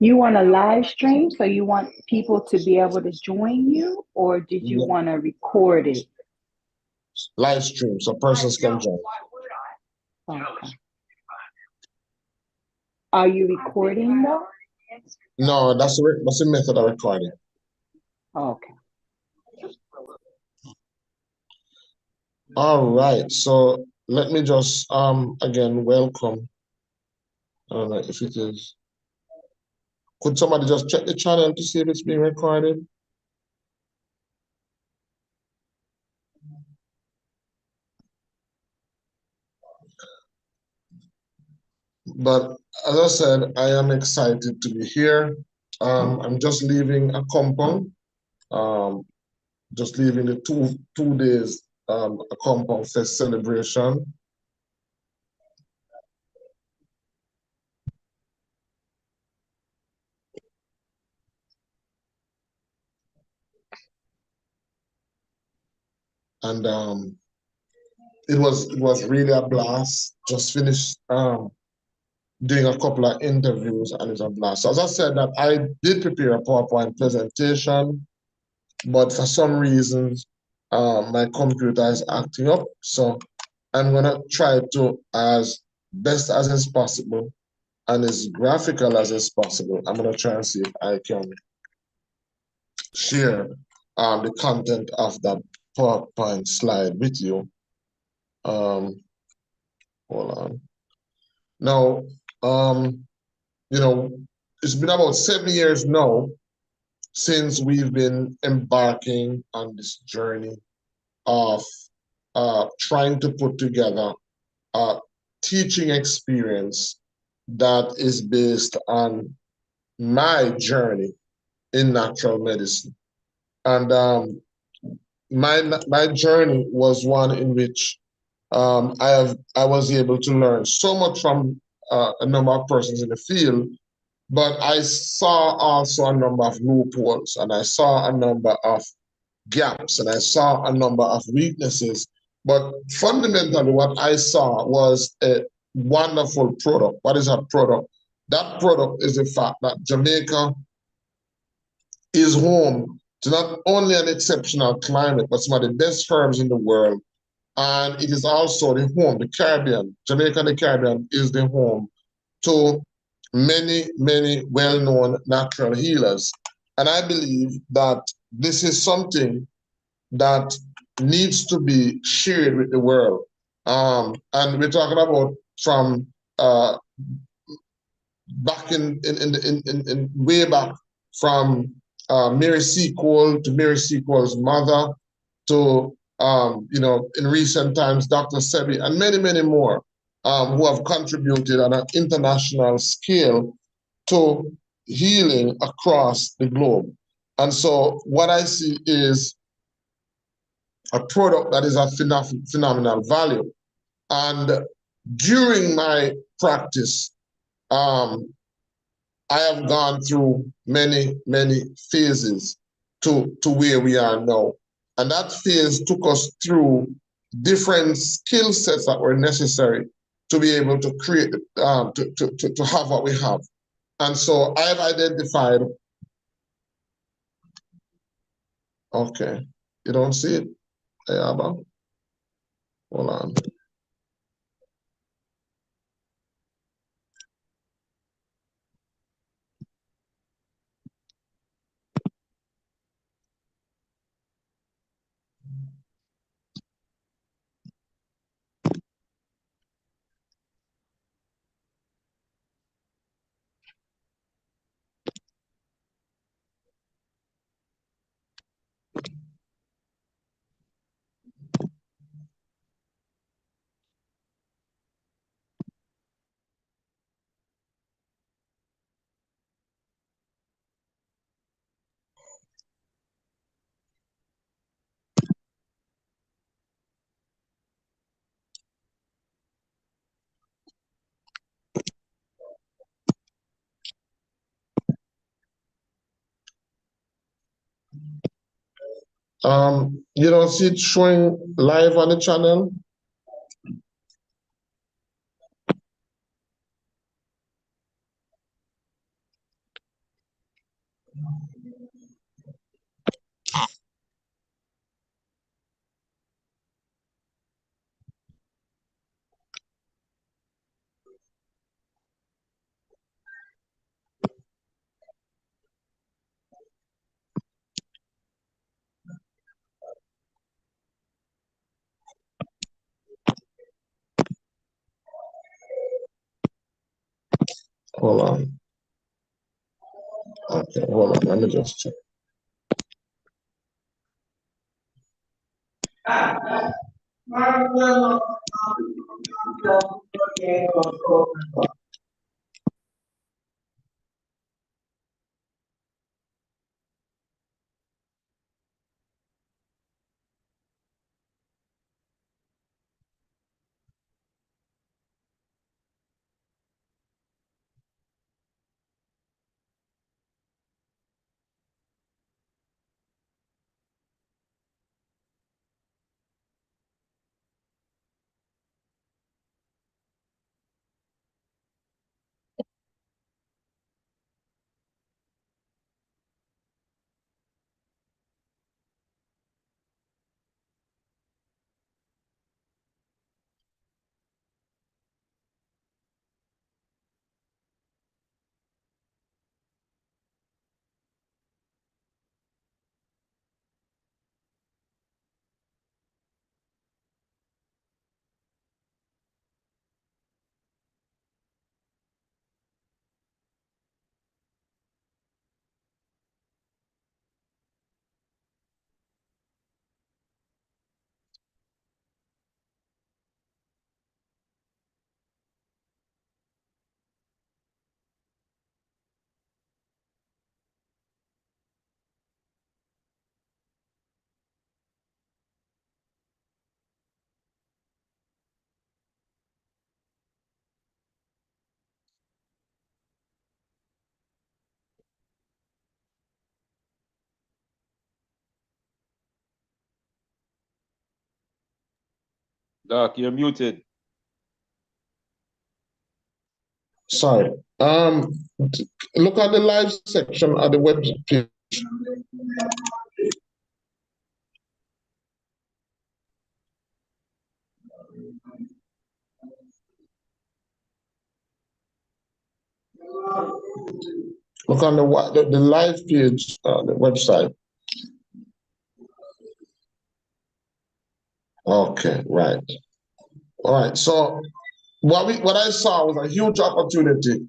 You want a live stream, so you want people to be able to join you, or did you Yeah, want to record it? live stream so persons can join. Okay. Are you recording though? No, that's the method of recording. Okay. All right, so let me just again welcome. I don't know if it is. Could somebody just check the channel to see if it's being recorded? But as I said, I am excited to be here. I'm just leaving a compound, um, just leaving the two days a compound fest celebration. And it was really a blast. Just finished doing a couple of interviews and it's a blast. So as I said, that I did prepare a PowerPoint presentation, but for some reasons, my computer is acting up. So I'm gonna try to, as best as is possible and as graphical as is possible, I'm gonna try and see if I can share the content of that PowerPoint slide with you. Um, hold on. Now, um, you know, it's been about 7 years now since we've been embarking on this journey of trying to put together a teaching experience that is based on my journey in natural medicine. And my journey was one in which I was able to learn so much from a number of persons in the field, but I saw also a number of loopholes and I saw a number of gaps and I saw a number of weaknesses. But fundamentally, what I saw was a wonderful product. What is a product? That product is the fact that Jamaica is home to not only an exceptional climate, but some of the best herbs in the world. And it is also the home, the Caribbean, Jamaica and the Caribbean is the home to many, many well-known natural healers. And I believe that this is something that needs to be shared with the world. And we're talking about from uh, back in way back from Mary Seacole to Mary Seacole's mother to in recent times Dr. Sebi and many many more who have contributed on an international scale to healing across the globe. And so what I see is a product that is of phenomenal value. And during my practice, um, I have gone through many, many phases to where we are now. And that phase took us through different skill sets that were necessary to be able to create, to have what we have. And so I've identified, okay, you don't see it? Hey, Abba, hold on. You don't see it showing live on the channel? Hold on. Okay, hold on. Let me just check. Doc, you're muted. Sorry. Look at the live section of the web page. Look on the live page, the website. Okay, right. All right. So what I saw was a huge opportunity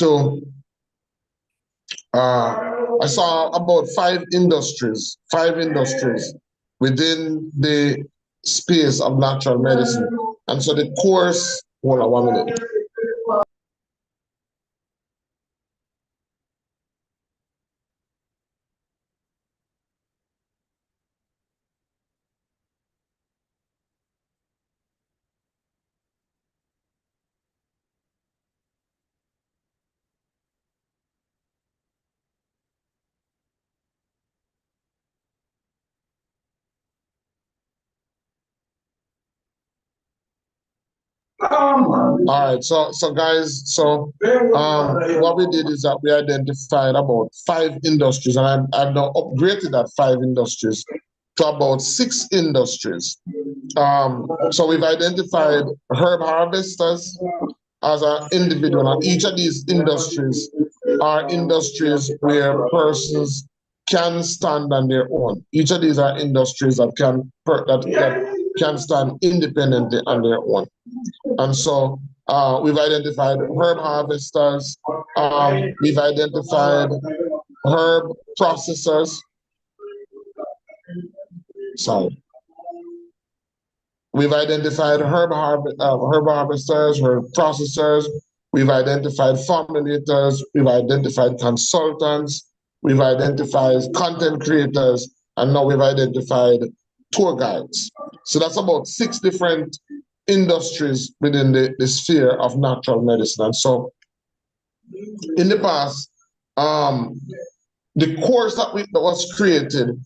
to I saw about five industries within the space of natural medicine. And so the course, hold on 1 minute. All right, so guys, what we did is that we identified about five industries, and I've now upgraded that five industries to about six industries. So we've identified herb harvesters as an individual, and each of these industries are industries where persons can stand on their own. Each of these are industries that can stand independently on their own. And so we've identified herb harvesters, we've identified herb processors. Sorry. We've identified herb harvesters, herb processors. We've identified formulators. We've identified consultants. We've identified content creators. And now we've identified tour guides. So that's about six different industries within the sphere of natural medicine. And so in the past, the course that was created,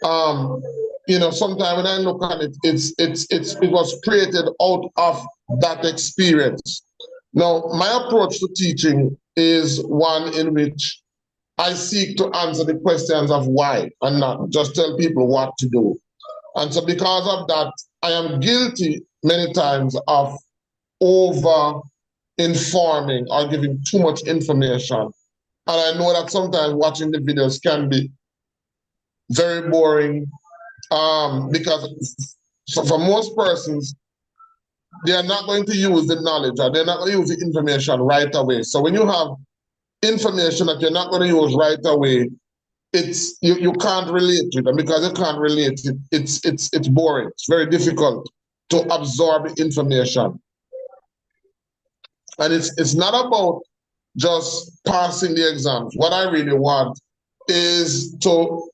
sometimes when I look at it, it was created out of that experience. Now, my approach to teaching is one in which I seek to answer the questions of why and not just tell people what to do. And so because of that, I am guilty many times of over informing or giving too much information. And I know that sometimes watching the videos can be very boring because for most persons, they are not going to use the knowledge or they're not going to use the information right away. So when you have information that you're not going to use right away, you can't relate to it. And because you can't relate it, it's boring. It's very difficult to absorb information. And it's not about just passing the exams. What I really want is to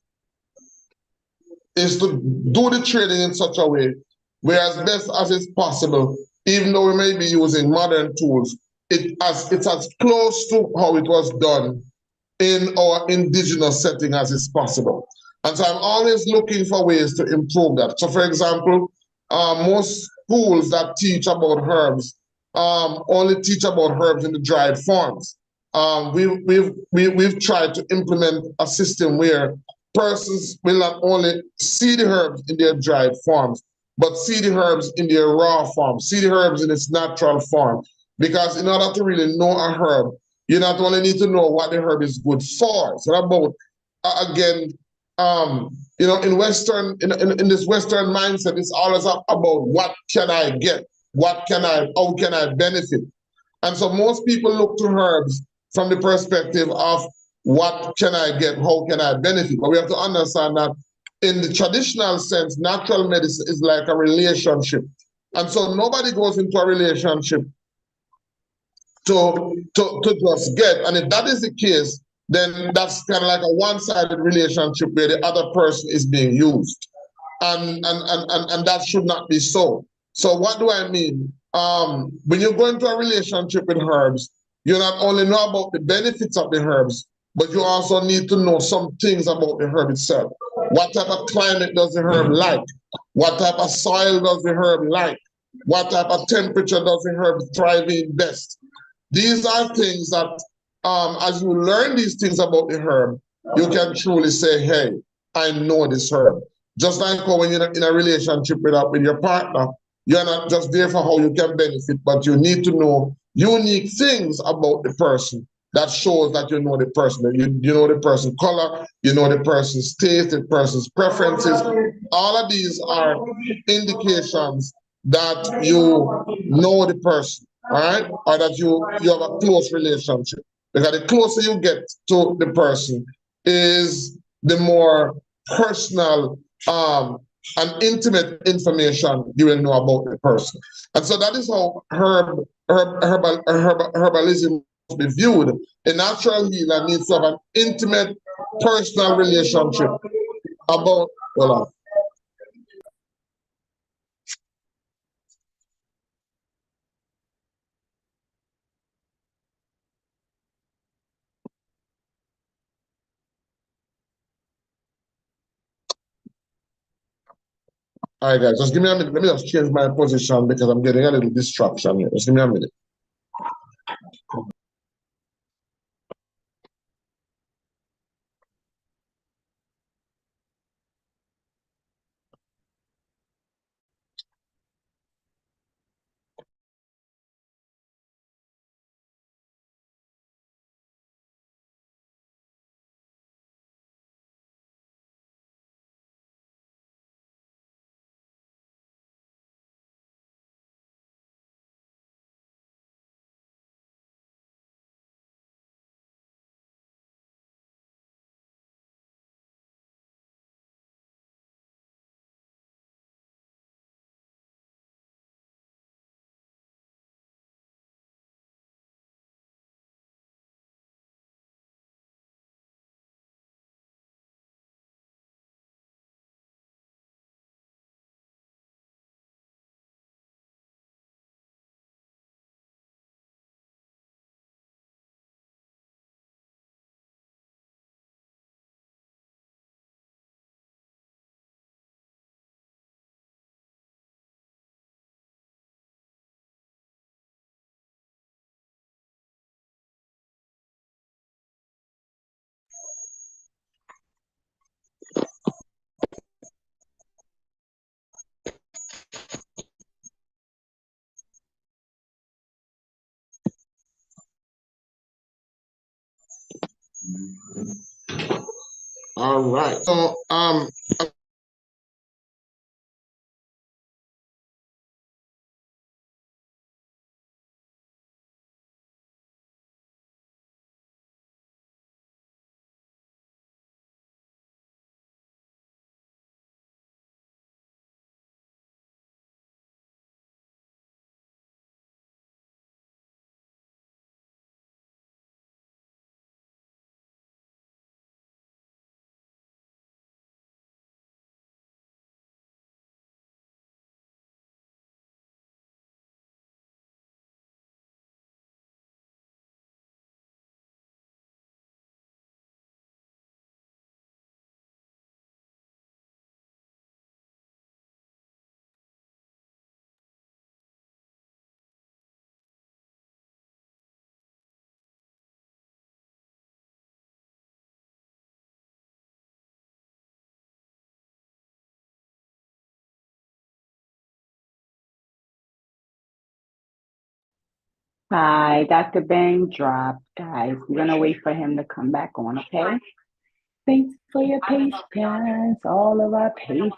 do the trading in such a way where as best as it's possible, even though we may be using modern tools, it's as close to how it was done in our indigenous setting as is possible. And so I'm always looking for ways to improve that. So for example, most schools that teach about herbs only teach about herbs in the dried forms. We've tried to implement a system where persons will not only see the herbs in their dried forms, but see the herbs in their raw form, see the herbs in its natural form. Because in order to really know a herb, you not only need to know what the herb is good for. It's not about again, in Western in this Western mindset, it's always about what can I get, how can I benefit, and so most people look to herbs from the perspective of what can I get, how can I benefit. But we have to understand that in the traditional sense, natural medicine is like a relationship, and so nobody goes into a relationship to just get. And if that is the case, then that's kind of like a one-sided relationship where the other person is being used. And that should not be so. So what do I mean? When you go into a relationship with herbs, you not only know about the benefits of the herbs, but you also need to know some things about the herb itself. What type of climate does the herb like? What type of soil does the herb like? What type of temperature does the herb thrive in best? These are things that, as you learn these things about the herb, you can truly say, hey, I know this herb. Just like how when you're in a relationship with your partner, you're not just there for how you can benefit, but you need to know unique things about the person that shows that you know the person. You know the person's color, you know the person's taste, the person's preferences. All of these are indications that you know the person, all right? Or that you have a close relationship. Because the closer you get to the person is the more personal and intimate information you will know about the person. And so that is how herbalism must be viewed. A natural healer needs to have an intimate personal relationship about, well, all right, guys, just give me a minute. Let me just change my position because I'm getting a little distraction here. Just give me a minute. All right. So Hi, Dr. Bang dropped, guys. We're gonna wait for him to come back on, okay? Thanks for your patience, all of our patience.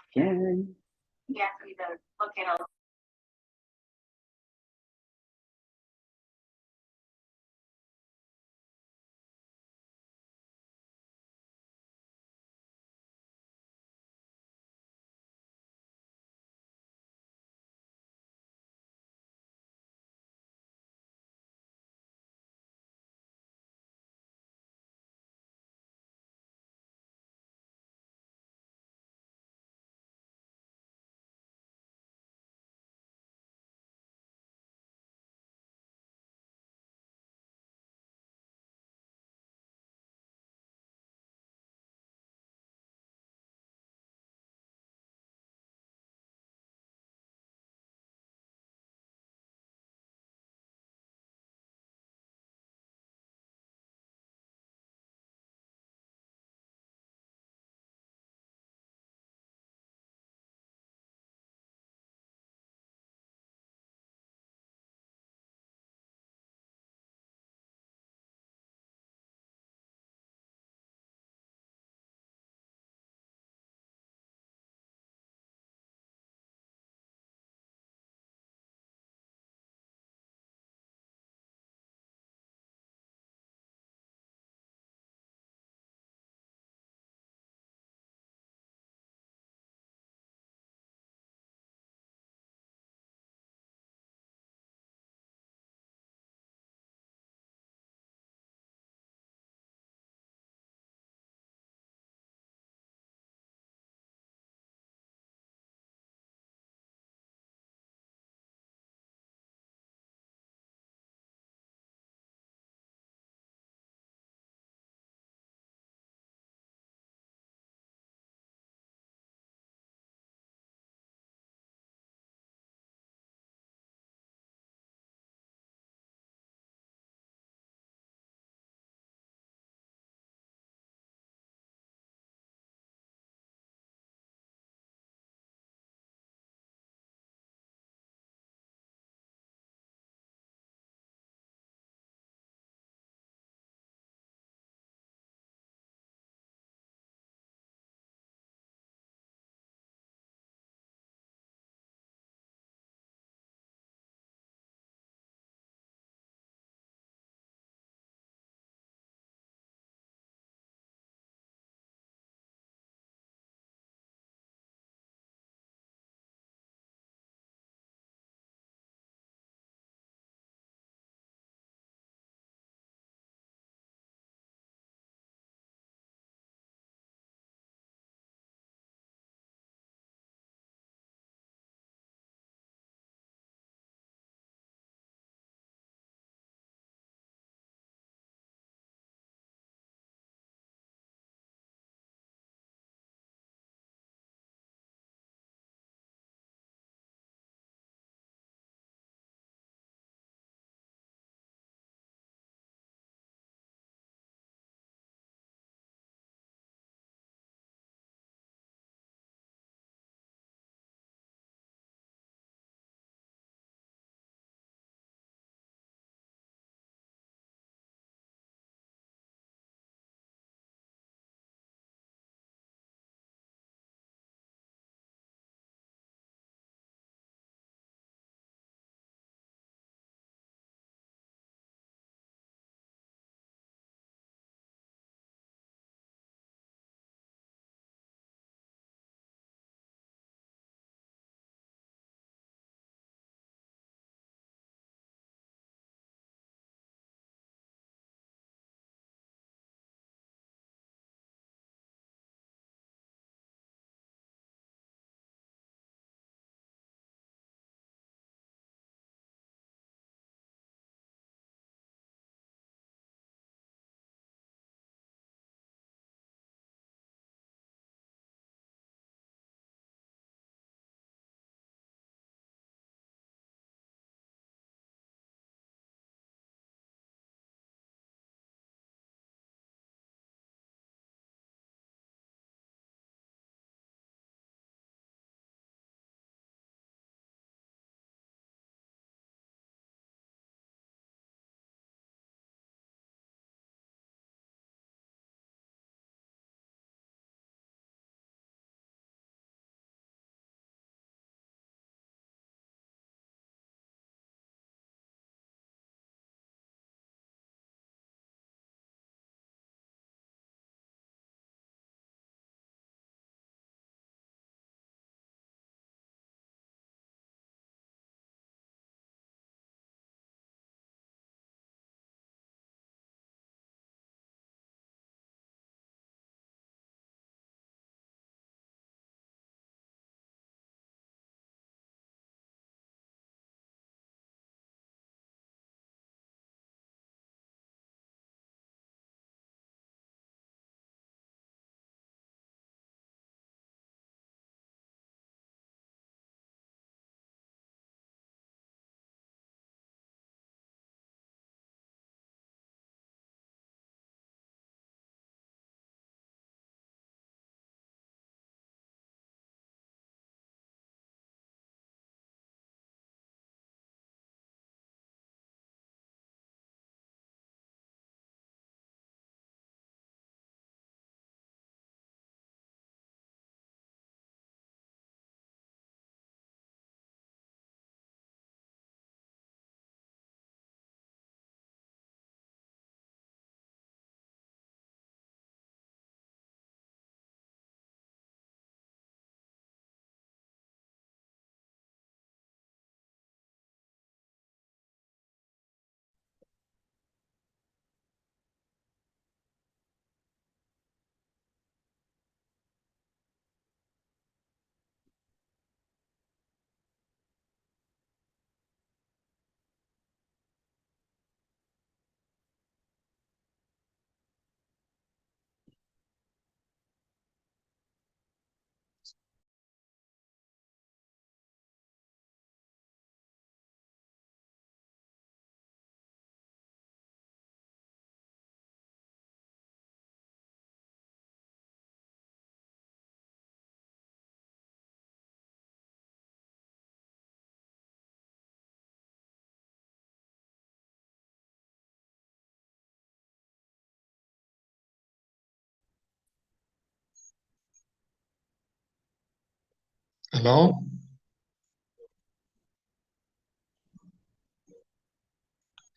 Hello?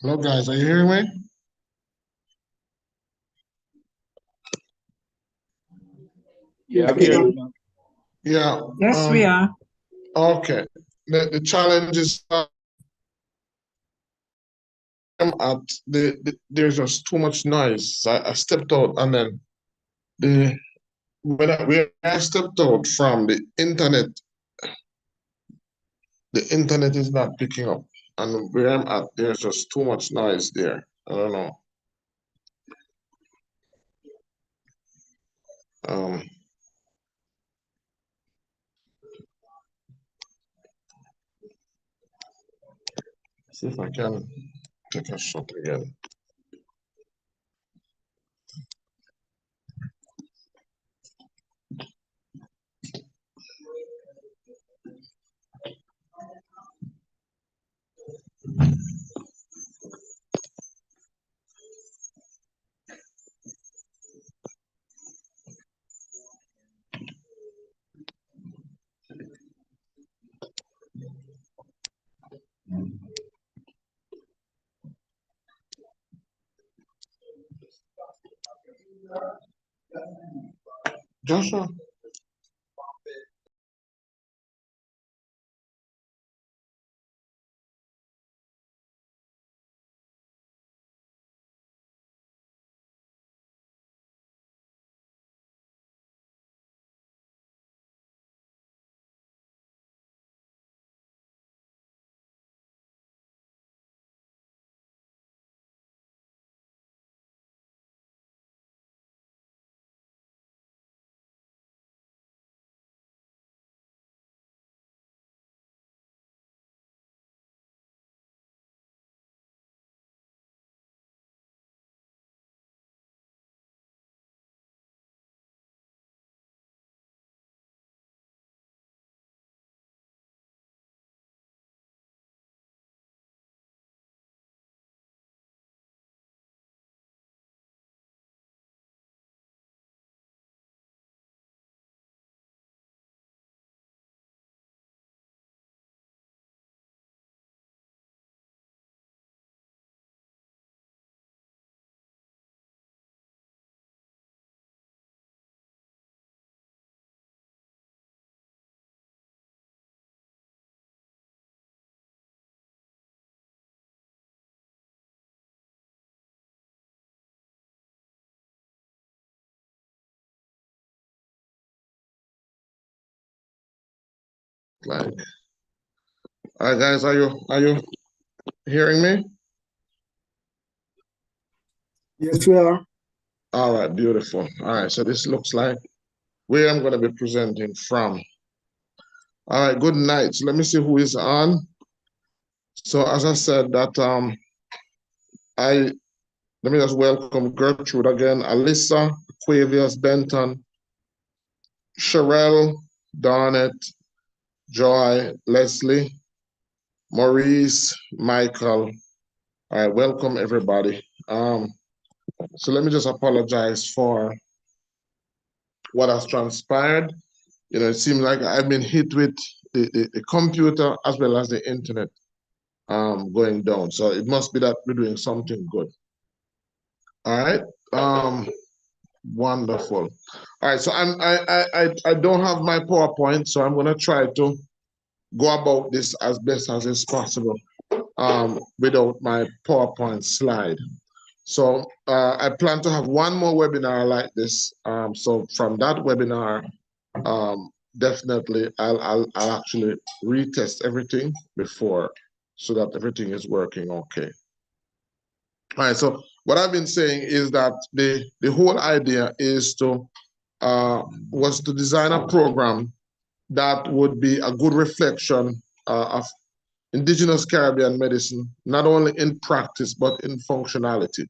Hello, guys. Are you hearing me? Yeah, I'm here. Yeah. Yes, we are. Okay. The challenge is there's just too much noise. I stepped out and then when I stepped out from the internet is not picking up. And where I'm at, there's just too much noise there. I don't know. Um, see if I can take a shot again. Joshua. Like, all right, guys, are you hearing me? Yes, we are. All right, beautiful. All right, so this looks like where I'm going to be presenting from. All right, good night. So let me see who is on. So as I said that I let me just welcome Gertrude again, Alyssa, Quavius, Benton, Sherelle, Donnet, Joy, Leslie, Maurice, Michael. All right, welcome everybody. So let me just apologize for what has transpired. You know, it seems like I've been hit with the computer as well as the internet going down. So it must be that we're doing something good. All right. Wonderful. All right. So I don't have my PowerPoint, so I'm gonna try to go about this as best as is possible without my PowerPoint slide. So I plan to have one more webinar like this. So from that webinar, definitely I'll actually retest everything before so that everything is working okay. All right, so what I've been saying is that the whole idea is to was to design a program that would be a good reflection of indigenous Caribbean medicine, not only in practice but in functionality.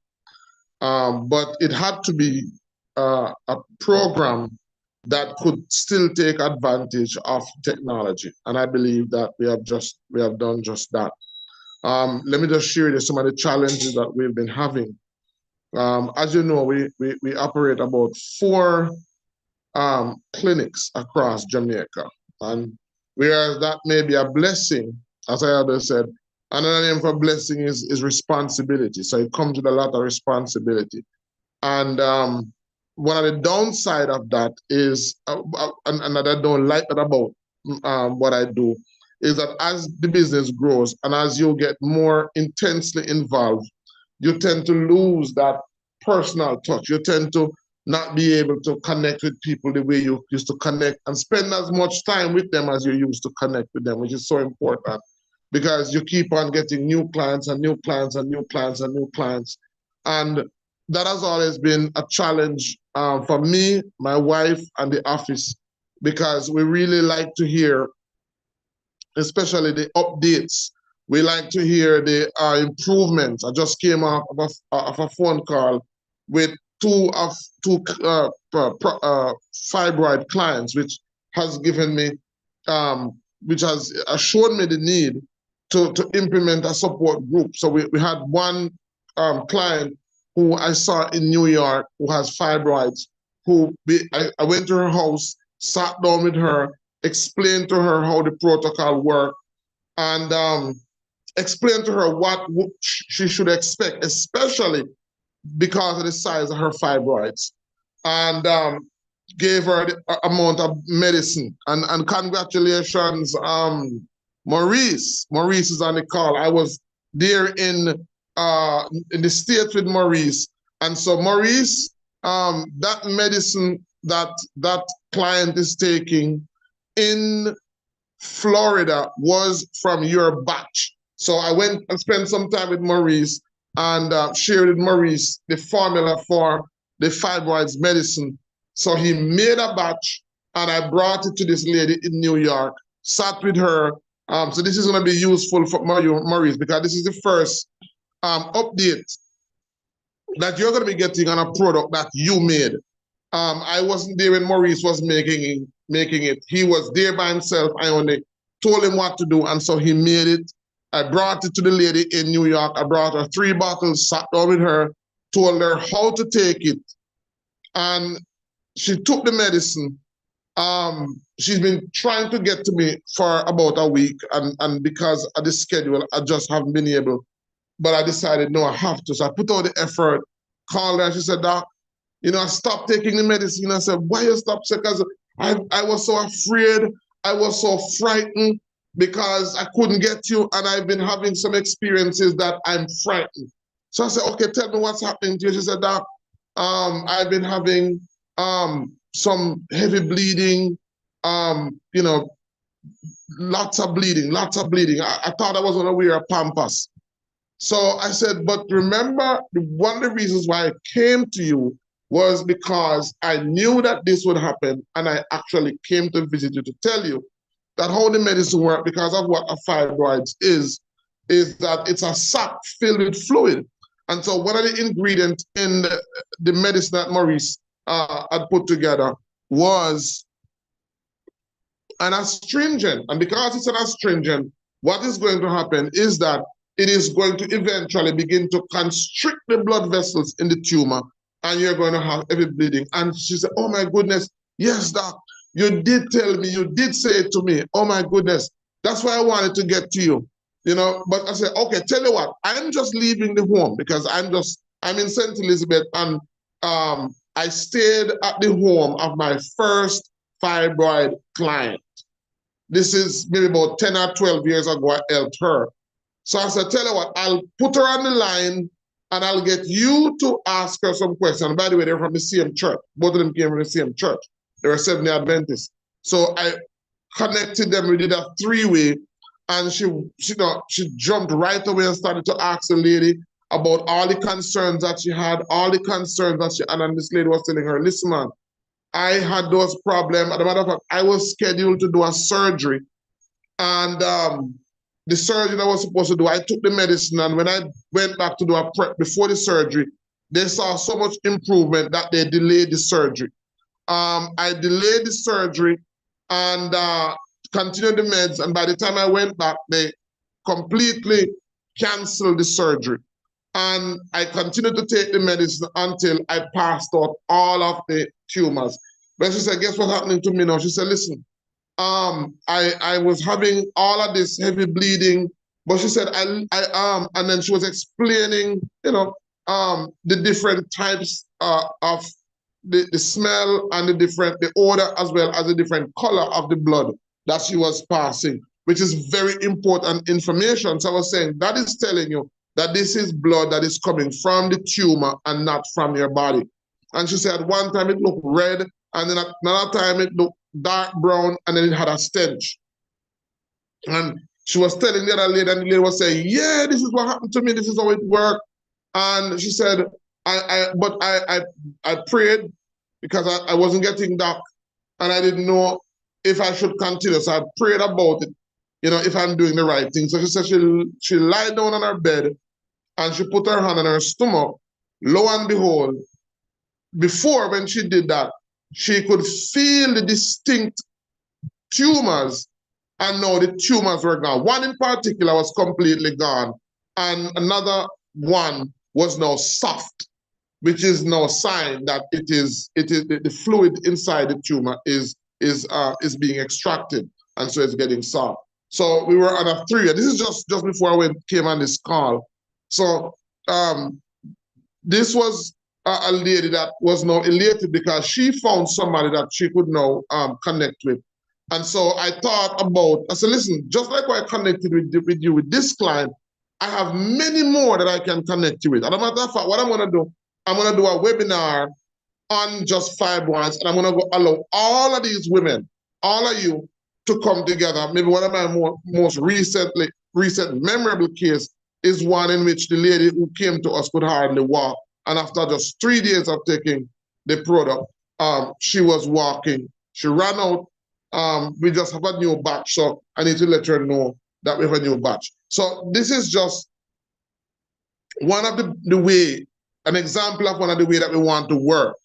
But it had to be a program that could still take advantage of technology, and I believe that we have done just that. Let me just share you some of the challenges that we've been having. As you know, we operate about 4 clinics across Jamaica, and whereas that may be a blessing, as I already said. Another name for blessing is responsibility. So it comes with a lot of responsibility. And one of the downside of that is, and I don't like that about what I do, is that as the business grows and as you get more intensely involved, you tend to lose that personal touch. You tend to not be able to connect with people the way you used to connect and spend as much time with them as you used to connect with them, which is so important because you keep on getting new clients and new clients and new clients and new clients. And that has always been a challenge for me, my wife, and the office, because we really like to hear, especially the updates. We like to hear the improvements. I just came off of a phone call with two fibroid clients, which has given me, which has shown me the need to implement a support group. So we had one client who I saw in New York who has fibroids, I went to her house, sat down with her, explained to her how the protocol worked, and explained to her what she should expect, especially because of the size of her fibroids, and gave her the amount of medicine. And congratulations, Maurice. Maurice is on the call. I was there in the States with Maurice. And so Maurice, that medicine that client is taking in Florida was from your batch. So I went and spent some time with Maurice and shared with Maurice the formula for the fibroids medicine. So he made a batch and I brought it to this lady in New York, sat with her. So this is going to be useful for Maurice because this is the first update that you're going to be getting on a product that you made. I wasn't there when Maurice was making it. He was there by himself. I only told him what to do, and so he made it. I brought it to the lady in New York. I brought her 3 bottles, sat down with her, told her how to take it, and she took the medicine. She's been trying to get to me for about a week, and because of the schedule, I just haven't been able. But I decided, no, I have to. So I put all the effort, called her, and she said, Doc, I stopped taking the medicine. I said, why you stop? Because I was so afraid. I was so frightened because I couldn't get you. And I've been having some experiences that I'm frightened. So I said, okay, tell me what's happening to you. She said, Doc, I've been having some heavy bleeding, lots of bleeding. I thought I was going to wear a pampas. So I said, but remember, one of the reasons why I came to you was because I knew that this would happen, and I actually came to visit you to tell you that how the medicine works, because of what a fibroids is that it's a sac filled with fluid. And so one of the ingredients in the medicine that Maurice had put together was an astringent. And because it's an astringent, what is going to happen is that it is going to eventually begin to constrict the blood vessels in the tumor, and you're going to have heavy bleeding. And she said, oh my goodness, yes, doc, you did tell me, you did say it to me. Oh my goodness, that's why I wanted to get to you. But I said, okay, tell you what, I'm just leaving the home because I'm in St. Elizabeth, and I stayed at the home of my first fibroid client. This is maybe about 10 or 12 years ago, I helped her. So I said, tell you what, I'll put her on the line and I'll get you to ask her some questions. By the way, they're from the same church. Both of them came from the same church. They were Seventh-day Adventists. So I connected them. We did a 3-way, and she jumped right away and started to ask the lady about all the concerns that she had, and this lady was telling her, listen, man, I had those problems. As a matter of fact, I was scheduled to do a surgery, and the surgery I was supposed to do, I took the medicine, and when I went back to do a prep before the surgery, they saw so much improvement that they delayed the surgery. I delayed the surgery and continued the meds, and by the time I went back, they completely canceled the surgery. And I continued to take the medicine until I passed out all of the tumors. But she said, guess what's happening to me now? She said, listen, I was having all of this heavy bleeding, but she said and then she was explaining, the different types of the smell and the odor, as well as the different color of the blood that she was passing, which is very important information. So I was saying that is telling you that this is blood that is coming from the tumor and not from your body. And she said one time it looked red, and then another time it looked dark brown, and then it had a stench. And she was telling the other lady, and the lady was saying, yeah, this is what happened to me, this is how it worked. And she said, I prayed because I wasn't getting dark, and I didn't know if I should continue. So I prayed about it, if I'm doing the right thing. So she said she lied down on her bed and she put her hand on her stomach. Lo and behold, before, when she did that, she could feel the distinct tumors, and now the tumors were gone. One in particular was completely gone, and another one was now soft, which is now a sign that it is the fluid inside the tumor is being extracted, and so it's getting soft. So we were on a 3. This is just before I came on this call. So this was a lady that was now elated because she found somebody that she could now connect with. And so I thought about, I said, listen, just like I connected with you with this client, I have many more that I can connect you with. And as a matter of fact, what I'm going to do, I'm going to do a webinar on just fibroids, and I'm going to allow all of these women, all of you, to come together. Maybe one of my most recent memorable case is one in which the lady who came to us could hardly walk. And after just 3 days of taking the product, she was walking. She ran out. We just have a new batch, so I need to let her know that we have a new batch. So this is just one of an example of one of the way that we want to work.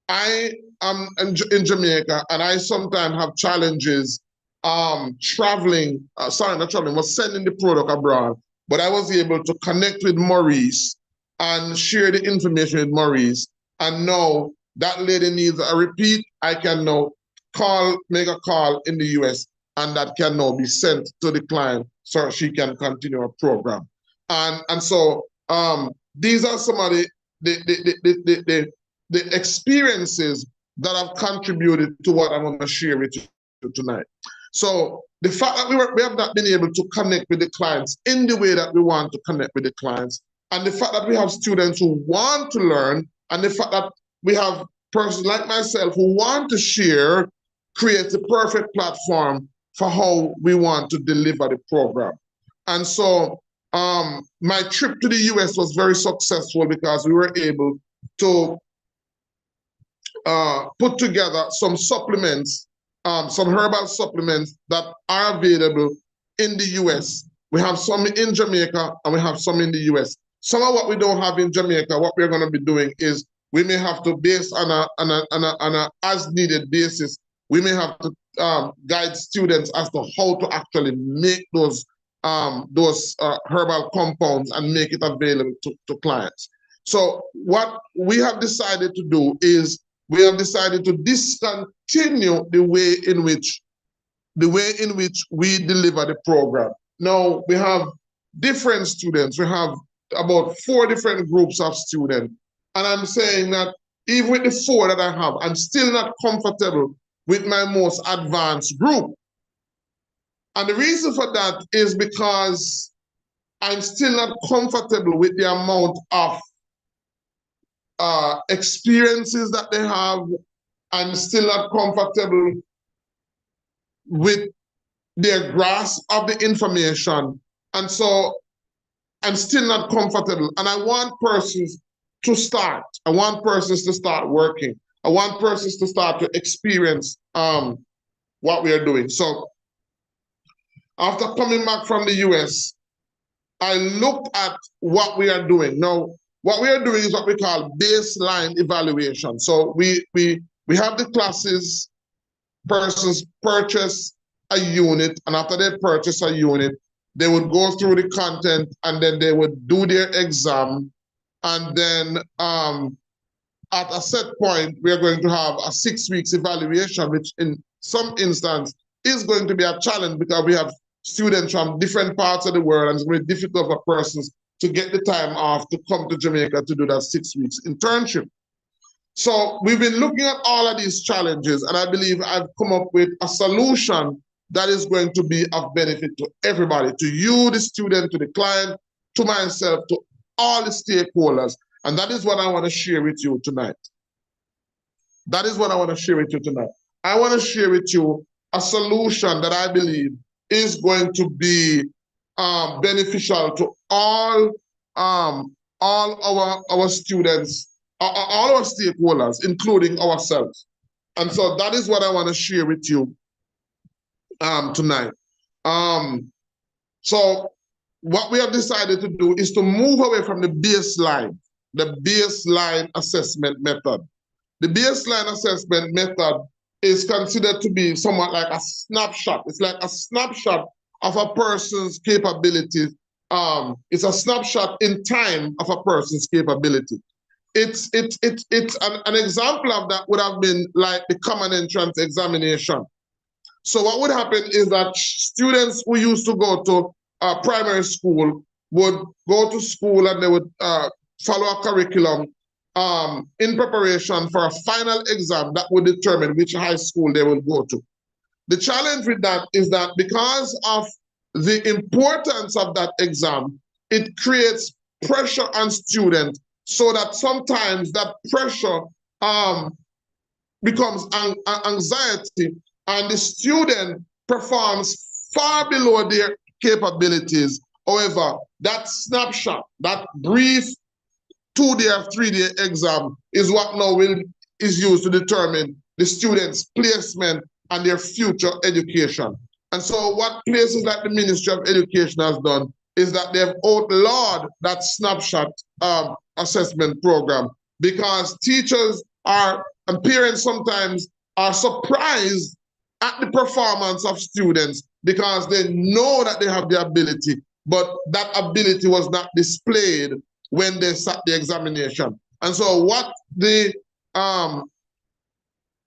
I am in Jamaica, and I sometimes have challenges traveling, not traveling, was sending the product abroad. But I was able to connect with Maurice and share the information with Maurice. And now that lady needs a repeat, I can now make a call in the US, and that can now be sent to the client so she can continue her program. And so these are some of the experiences that have contributed to what I'm going to share with you tonight. So the fact that we have not been able to connect with the clients in the way that we want to connect with the clients, and the fact that we have students who want to learn, and the fact that we have persons like myself who want to share, creates the perfect platform for how we want to deliver the program. And so my trip to the US was very successful because we were able to put together some supplements, some herbal supplements that are available in the US. We have some in Jamaica and we have some in the US. Some of what we don't have in Jamaica, what we're going to be doing is we may have to, based on a as needed basis, we may have to guide students as to how to actually make those herbal compounds and make it available to clients. So what we have decided to do is we have decided to discontinue the way in which we deliver the program. Now we have different students. We have about 4 different groups of students. And I'm saying that even with the 4 that I have, I'm still not comfortable with my most advanced group. And the reason for that is because I'm still not comfortable with the amount of experiences that they have. I'm still not comfortable with their grasp of the information. And so I'm still not comfortable. And I want persons to start. I want persons to start working. I want persons to start to experience what we are doing. So after coming back from the US, I looked at what we are doing. Now, what we are doing is what we call baseline evaluation. So we have the classes, persons purchase a unit, and after they purchase a unit, they would go through the content, and then they would do their exam. And then at a set point, we are going to have a 6 weeks evaluation, which in some instance is going to be a challenge because we have students from different parts of the world, and it's very difficult for persons to get the time off to come to Jamaica to do that 6 weeks internship. So we've been looking at all of these challenges, and I believe I've come up with a solution that is going to be of benefit to everybody, to you, the student, to the client, to myself, to all the stakeholders. And that is what I want to share with you tonight. That is what I want to share with you tonight. I want to share with you a solution that I believe is going to be beneficial to all our students, all our stakeholders, including ourselves. And so that is what I want to share with you tonight. So what we have decided to do is to move away from the baseline assessment method. The baseline assessment method is considered to be somewhat like a snapshot. It's like a snapshot of a person's capabilities. It's a snapshot in time of a person's capability. It's an example of that would have been like the common entrance examination. So what would happen is that students who used to go to primary school would go to school and they would follow a curriculum in preparation for a final exam that would determine which high school they will go to. The challenge with that is that because of the importance of that exam, it creates pressure on students so that sometimes that pressure becomes anxiety, and the student performs far below their capabilities. However, that snapshot, that brief 2-day or 3-day exam is what now is used to determine the student's placement and their future education. And so what places like the Ministry of Education has done is that they've outlawed that snapshot assessment program, because teachers and parents sometimes are surprised at the performance of students because they know that they have the ability, but that ability was not displayed when they sat the examination. And so what the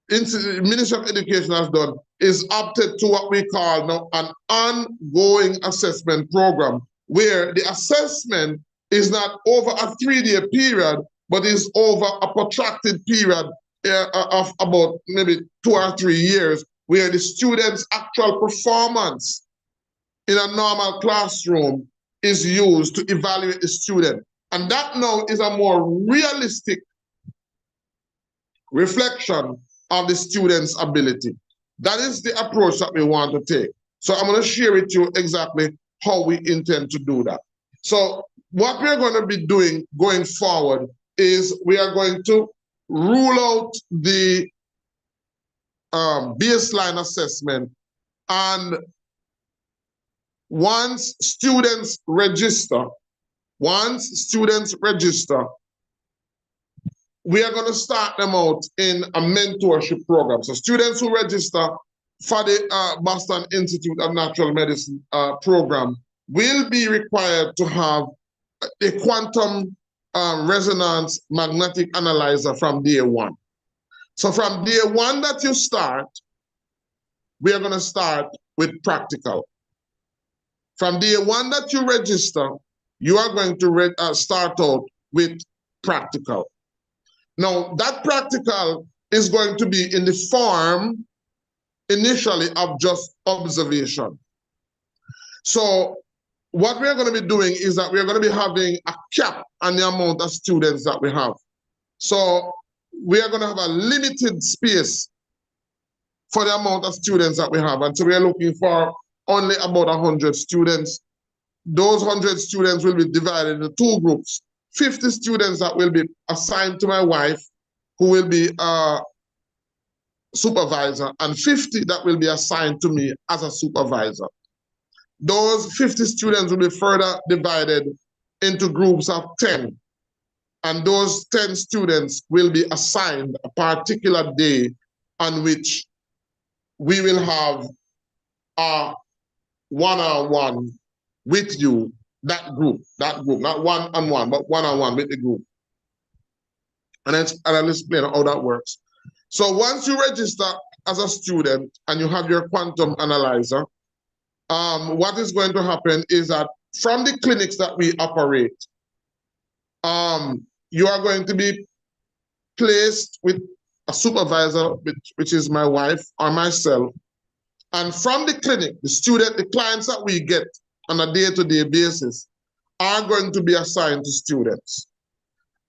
Ministry of Education has done is opted to what we call now an ongoing assessment program, where the assessment is not over a 3-day period, but is over a protracted period of about maybe 2 or 3 years, where the student's actual performance in a normal classroom is used to evaluate the student. And that now is a more realistic reflection of the student's ability. That is the approach that we want to take. So I'm going to share with you exactly how we intend to do that. So what we're going to be doing going forward is we are going to rule out the baseline assessment, and once students register, we are going to start them out in a mentorship program. So students who register for the Boston Institute of Natural Medicine program will be required to have a quantum resonance magnetic analyzer from day one. So from day one that you start, we are going to start with practical. From day one that you register, you are going to start out with practical. Now, that practical is going to be in the form initially of just observation. So what we're going to be doing is that we're going to be having a cap on the amount of students that we have. So we are going to have a limited space for the amount of students that we have. And so we are looking for only about 100 students. Those 100 students will be divided into 2 groups. 50 students that will be assigned to my wife, who will be a supervisor, and 50 that will be assigned to me as a supervisor. Those 50 students will be further divided into groups of 10. And those 10 students will be assigned a particular day on which we will have a one-on-one with you, that group, not one-on-one, but one-on-one with the group. And I'll explain how that works. So once you register as a student and you have your quantum analyzer, what is going to happen is that from the clinics that we operate, you are going to be placed with a supervisor, which is my wife or myself. And from the clinic, the clients that we get on a day-to-day basis are going to be assigned to students.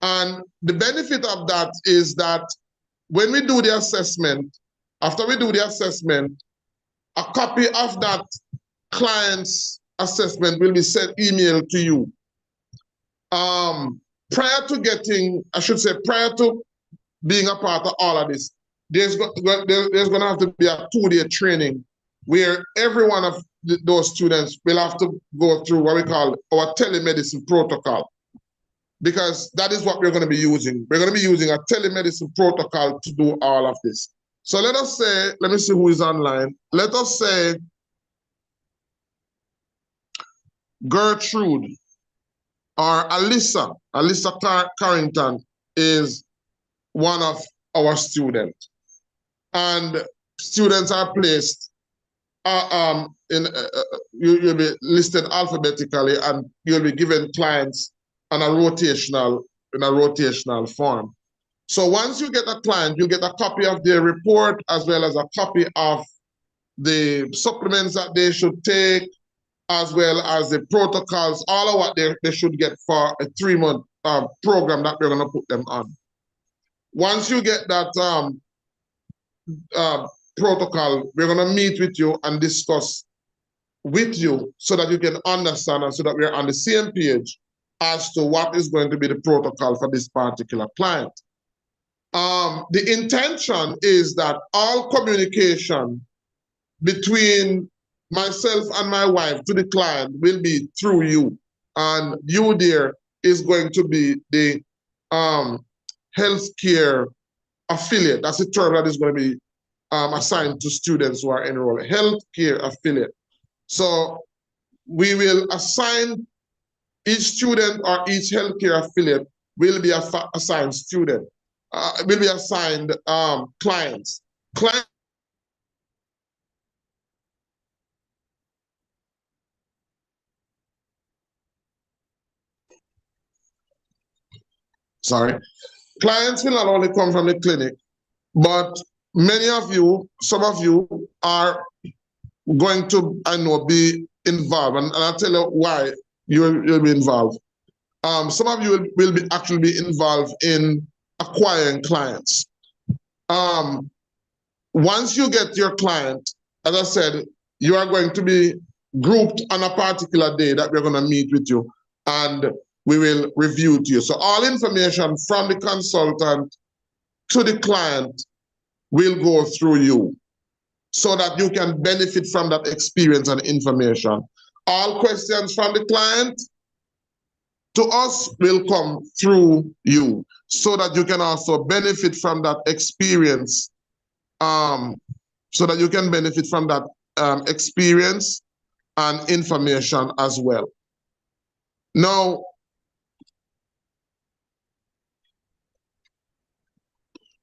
And the benefit of that is that when we do the assessment, after we do the assessment, a copy of that client's assessment will be sent email to you. Prior to being a part of all of this, there's going to have to be a 2-day training where every one of those students will have to go through what we call our telemedicine protocol, because that is what we're going to be using. We're going to be using a telemedicine protocol to do all of this. So let us say, let me see who is online. Let us say Gertrude or Alyssa Carrington is one of our students. And students are placed you'll be listed alphabetically, and you'll be given clients in a rotational form. So once you get a client, you get a copy of their report as well as a copy of the supplements that they should take, as well as the protocols, all of what they should get for a 3-month program that we're going to put them on. Once you get that protocol, we're going to meet with you and discuss with you so that you can understand and so that we're on the same page as to what is going to be the protocol for this particular client. The intention is that all communication between myself and my wife to the client will be through you. And you there is going to be the healthcare affiliate. That's the term that is going to be assigned to students who are enrolled, healthcare affiliate. So we will assign each student or each healthcare affiliate will be assigned student, will be assigned clients. Clients will not only come from the clinic, but many of you, some of you are going to, I know, be involved, and I'll tell you why you'll be involved. Some of you will be actually be involved in acquiring clients. Once you get your client, as I said, you are going to be grouped on a particular day that we're going to meet with you, and we will review to you. So all information from the consultant to the client will go through you so that you can benefit from that experience and information. All questions from the client to us will come through you so that you can also benefit from that experience, experience and information as well. Now,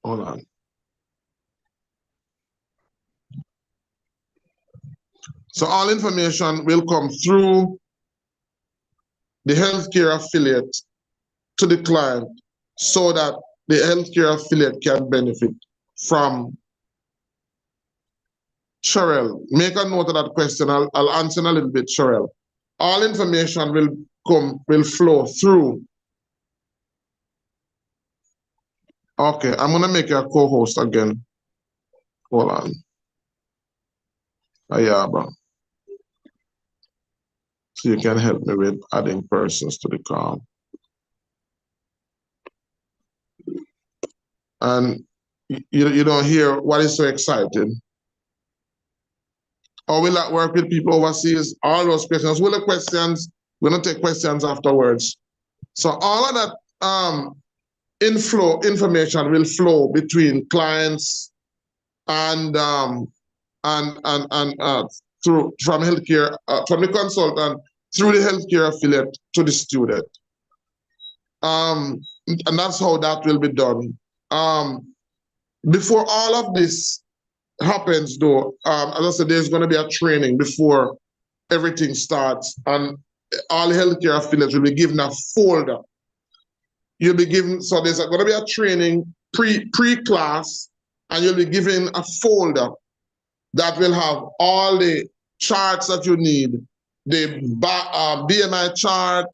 hold on. So all information will come through the healthcare affiliate to the client so that the healthcare affiliate can benefit from. Cheryl, make a note of that question. I'll answer in a little bit, Cheryl. All information will flow through. Okay, I'm gonna make you a co-host again. Hold on. Ayaba. So you can help me with adding persons to the call. And you don't hear what is so exciting. Or will that work with people overseas? All those questions. Will the questions, we're gonna take questions afterwards. So all of that information will flow between clients and through from healthcare, from the consultant through the healthcare affiliate to the student. And that's how that will be done. Before all of this, happens though, as I said, there's going to be a training before everything starts, and all healthcare affiliates will be given a folder. You'll be given, so there's going to be a training pre-class, and you'll be given a folder that will have all the charts that you need, the BMI chart,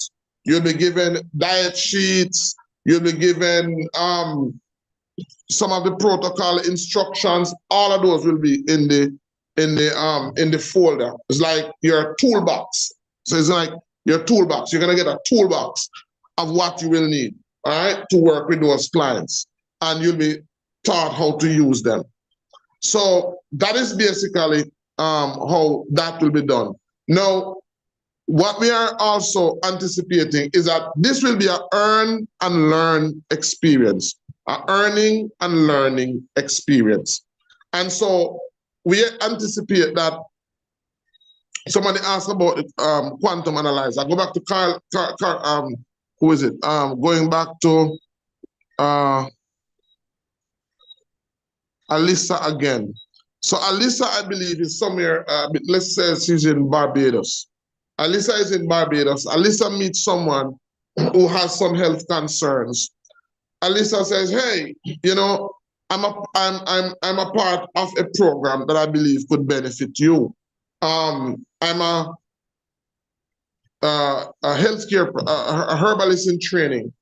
you'll be given diet sheets, you'll be given some of the protocol instructions. All of those will be in the folder. It's like your toolbox. So it's like your toolbox. You're gonna get a toolbox of what you will need, all right, to work with those clients, and you'll be taught how to use them. So that is basically how that will be done. Now, what we are also anticipating is that this will be an earn and learn experience, an earning and learning experience. And so we anticipate that somebody asked about the quantum analyzer. I go back to Carl, who is it? Going back to Alyssa again. So Alyssa, I believe, is somewhere, let's say she's in Barbados. Alyssa is in Barbados. Alyssa meets someone who has some health concerns. Alyssa says, "Hey, you know, I'm a part of a program that I believe could benefit you. I'm a healthcare a herbalist in training,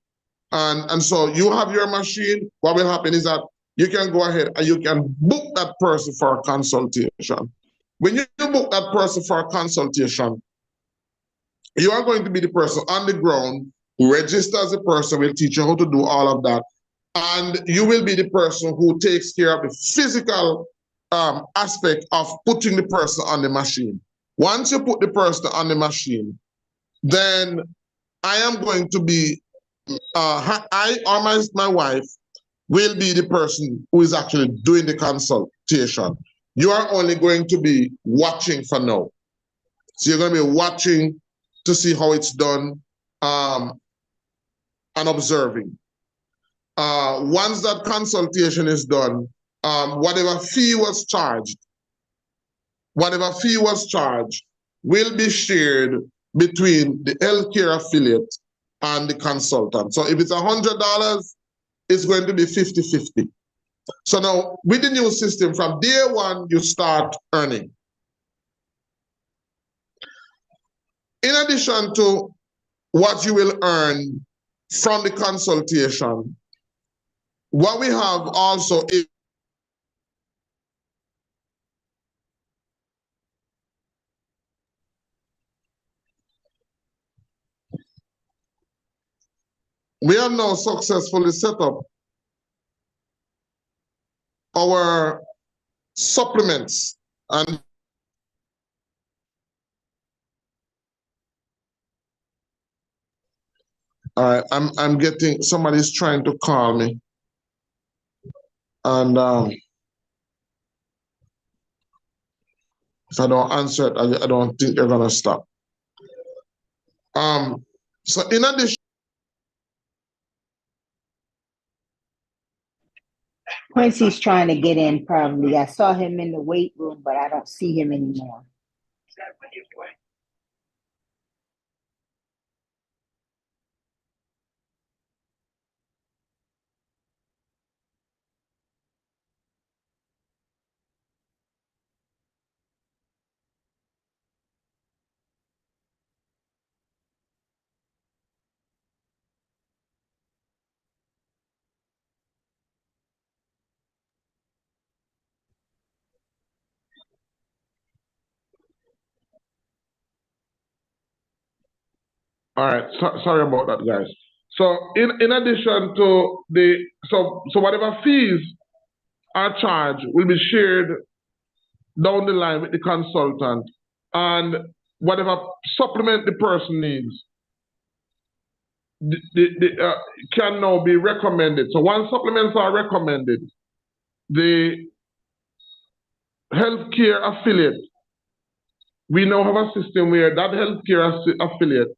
and so you have your machine. What will happen is that you can go ahead and you can book that person for a consultation. When you book that person for a consultation, you are going to be the person on the ground who registers the person, will teach you how to do all of that. And you will be the person who takes care of the physical aspect of putting the person on the machine. Once you put the person on the machine, then I am going to be, I or my wife will be the person who is actually doing the consultation. You are only going to be watching for now. So you're going to be watching to see how it's done and observing. Once that consultation is done, whatever fee was charged will be shared between the healthcare affiliate and the consultant. So if it's $100, it's going to be 50-50. So now with the new system, from day one, you start earning. In addition to what you will earn from the consultation, what we have also is we have now successfully set up our supplements, and all right, I'm getting, somebody's trying to call me, and if I don't answer it, I don't think they're gonna stop. So in addition, Quincy's trying to get in probably. I saw him in the weight room, but I don't see him anymore. all right, sorry about that, guys. So in addition to so whatever fees are charged will be shared down the line with the consultant, and whatever supplement the person needs can now be recommended. So once supplements are recommended, the healthcare affiliate, we now have a system where that healthcare affiliate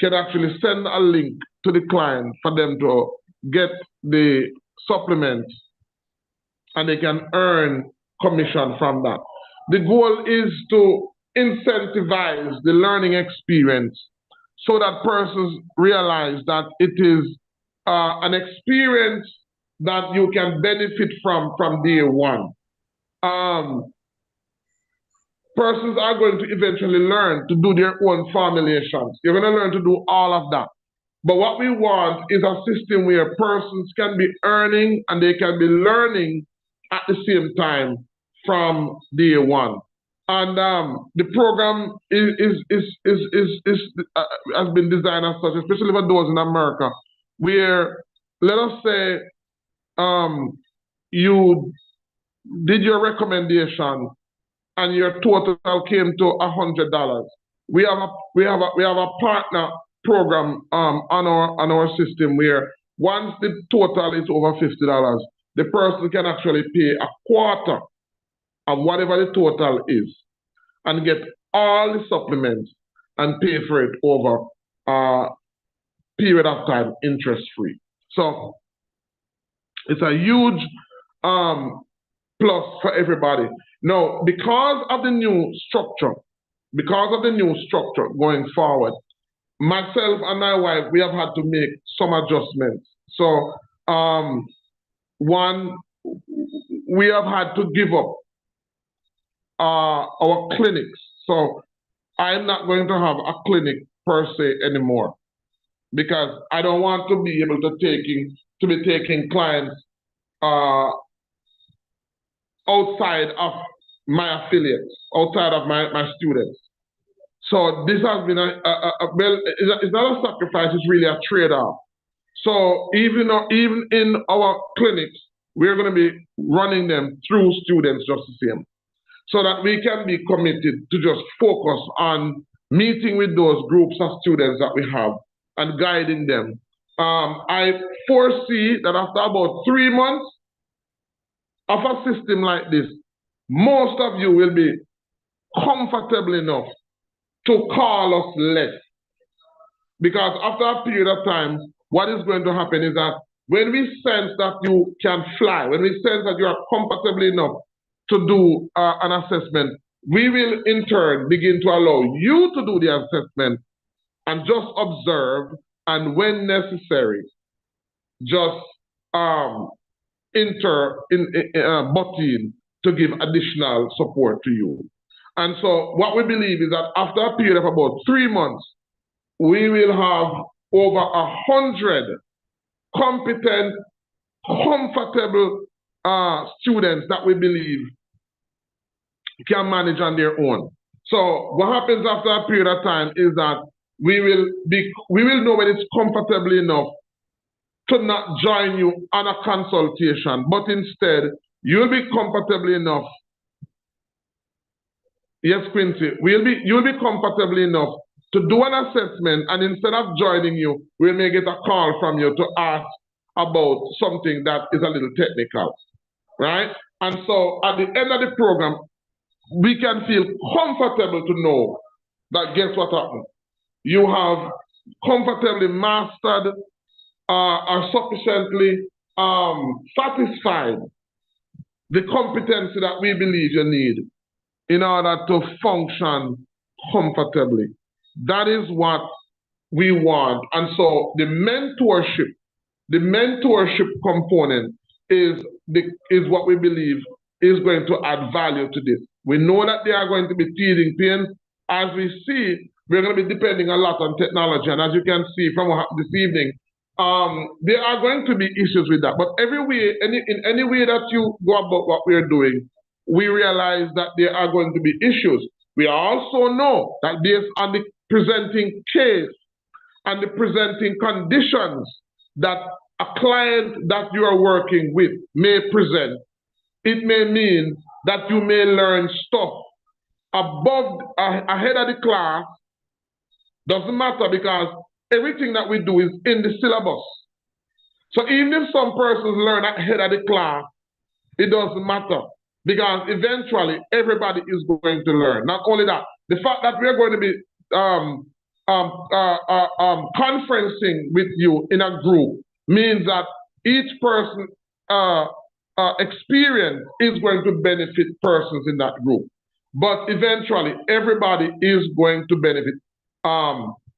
can actually send a link to the client for them to get the supplement, and they can earn commission from that. The goal is to incentivize the learning experience so that persons realize that it is an experience that you can benefit from day one. Persons are going to eventually learn to do their own formulations. You're going to learn to do all of that. But what we want is a system where persons can be earning and they can be learning at the same time from day one. And the program has been designed as such, especially for those in America, where, let us say, you did your recommendation and your total came to $100. We have a partner program on our system where once the total is over $50, the person can actually pay a quarter of whatever the total is and get all the supplements and pay for it over a period of time interest free. So it's a huge plus for everybody. Now, because of the new structure going forward, myself and my wife, we have had to make some adjustments. So, one, we have had to give up our clinics. So, I'm not going to have a clinic per se anymore because I don't want to be able to be taking clients outside of my affiliates, outside of my students. So this has been well, it's not a sacrifice, it's really a trade-off. So even in our clinics, we're going to be running them through students just the same, so that we can be committed to just focus on meeting with those groups of students that we have and guiding them. I foresee that after about 3 months of a system like this, most of you will be comfortable enough to call us less. Because after a period of time, what is going to happen is that when we sense that you can fly, when we sense that you are comfortable enough to do an assessment, we will in turn begin to allow you to do the assessment and just observe, and when necessary, just butt in to give additional support to you. And so what we believe is that after a period of about 3 months, we will have over 100 competent, comfortable students that we believe can manage on their own. So what happens after a period of time is that we will know when it's comfortable enough to not join you on a consultation, but instead you'll be comfortable enough. Yes, Quincy, you'll be comfortable enough to do an assessment, and instead of joining you, we may get a call from you to ask about something that is a little technical, right? And so at the end of the program, we can feel comfortable to know that guess what happened? You have comfortably mastered or sufficiently satisfied the competency that we believe you need in order to function comfortably. That is what we want. And so the mentorship component is what we believe is going to add value to this. We know that there are going to be teething pains. As we see, we're going to be depending a lot on technology. And as you can see from this evening, there are going to be issues with that. But in any way that you go about what we're doing, we realize that there are going to be issues. We also know that based on the presenting case and the presenting conditions that a client that you are working with may present, it may mean that you may learn stuff ahead of the class. Doesn't matter, because everything that we do is in the syllabus. So even if some persons learn ahead of the class, it doesn't matter, because eventually everybody is going to learn. Not only that, the fact that we're going to be conferencing with you in a group means that each person experience is going to benefit persons in that group. But eventually, everybody is going to benefit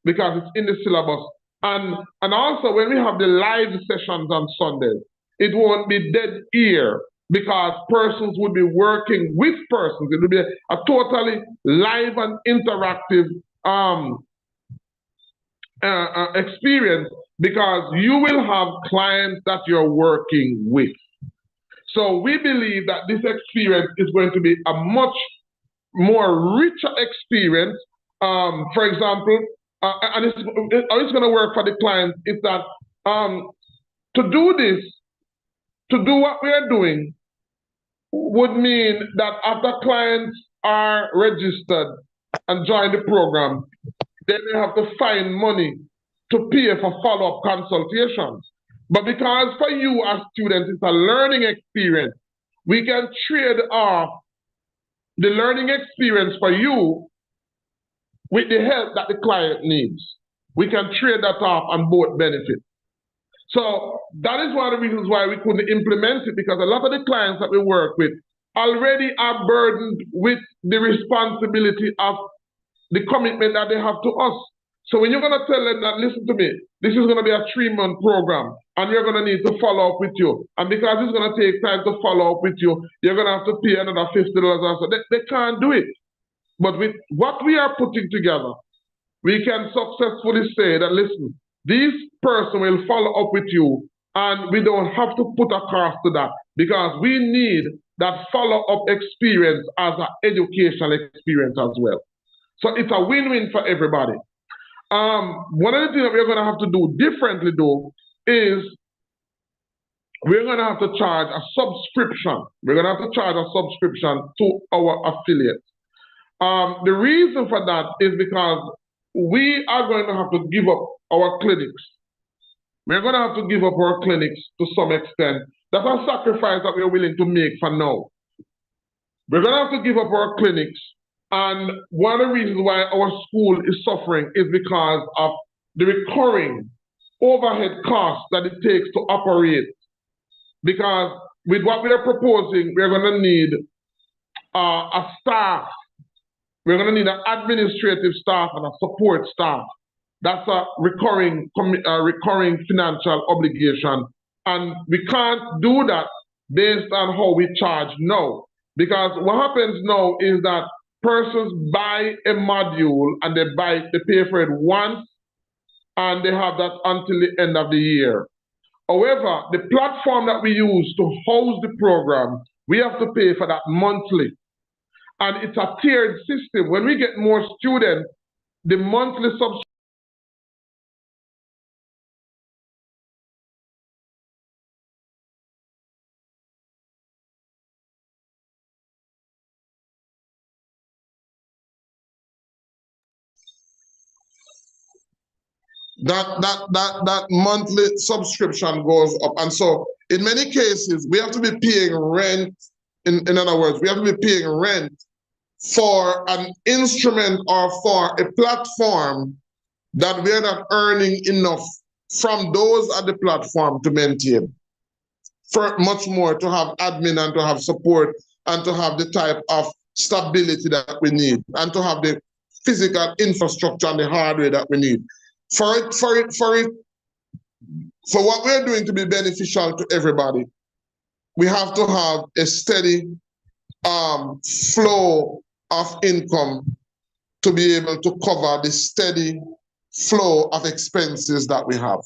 because it's in the syllabus. And also, when we have the live sessions on Sundays, it won't be dead ear because persons would be working with persons. It will be a totally live and interactive experience because you will have clients that you're working with. So we believe that this experience is going to be a much more richer experience. For example, and how it's going to work for the clients is that to do this, to do what we are doing, would mean that after clients are registered and join the program, then they have to find money to pay for follow-up consultations. But because for you as students, it's a learning experience, we can trade off the learning experience for you with the help that the client needs. We can trade that off and both benefit. So that is one of the reasons why we couldn't implement it, because a lot of the clients that we work with already are burdened with the responsibility of the commitment that they have to us. So when you're going to tell them that, listen to me, this is going to be a 3-month program and we're going to need to follow up with you. And because it's going to take time to follow up with you, you're going to have to pay another $50 or so. They can't do it. But with what we are putting together, we can successfully say that, listen, this person will follow up with you and we don't have to put a cost to that because we need that follow-up experience as an educational experience as well. So it's a win-win for everybody. One of the things that we're going to have to do differently though is we're going to have to charge a subscription. We're going to have to charge a subscription to our affiliates. The reason for that is because we are going to have to give up our clinics. We're going to have to give up our clinics to some extent. That's a sacrifice that we're willing to make for now. We're going to have to give up our clinics. And one of the reasons why our school is suffering is because of the recurring overhead costs that it takes to operate. Because with what we are proposing, we're going to need a staff. We're going to need an administrative staff and a support staff. That's a recurring financial obligation. And we can't do that based on how we charge now. Because what happens now is that persons buy a module and they pay for it once and they have that until the end of the year. However, the platform that we use to host the program, we have to pay for that monthly. And it's a tiered system. When we get more students, the monthly subscription that monthly subscription goes up. And so in many cases, we have to be paying rent. In other words, we have to be paying rent for an instrument or for a platform that we're not earning enough from those at the platform to maintain. For much more to have admin and to have support and to have the type of stability that we need and to have the physical infrastructure and the hardware that we need. For what we're doing to be beneficial to everybody, we have to have a steady flow of income to be able to cover the steady flow of expenses that we have.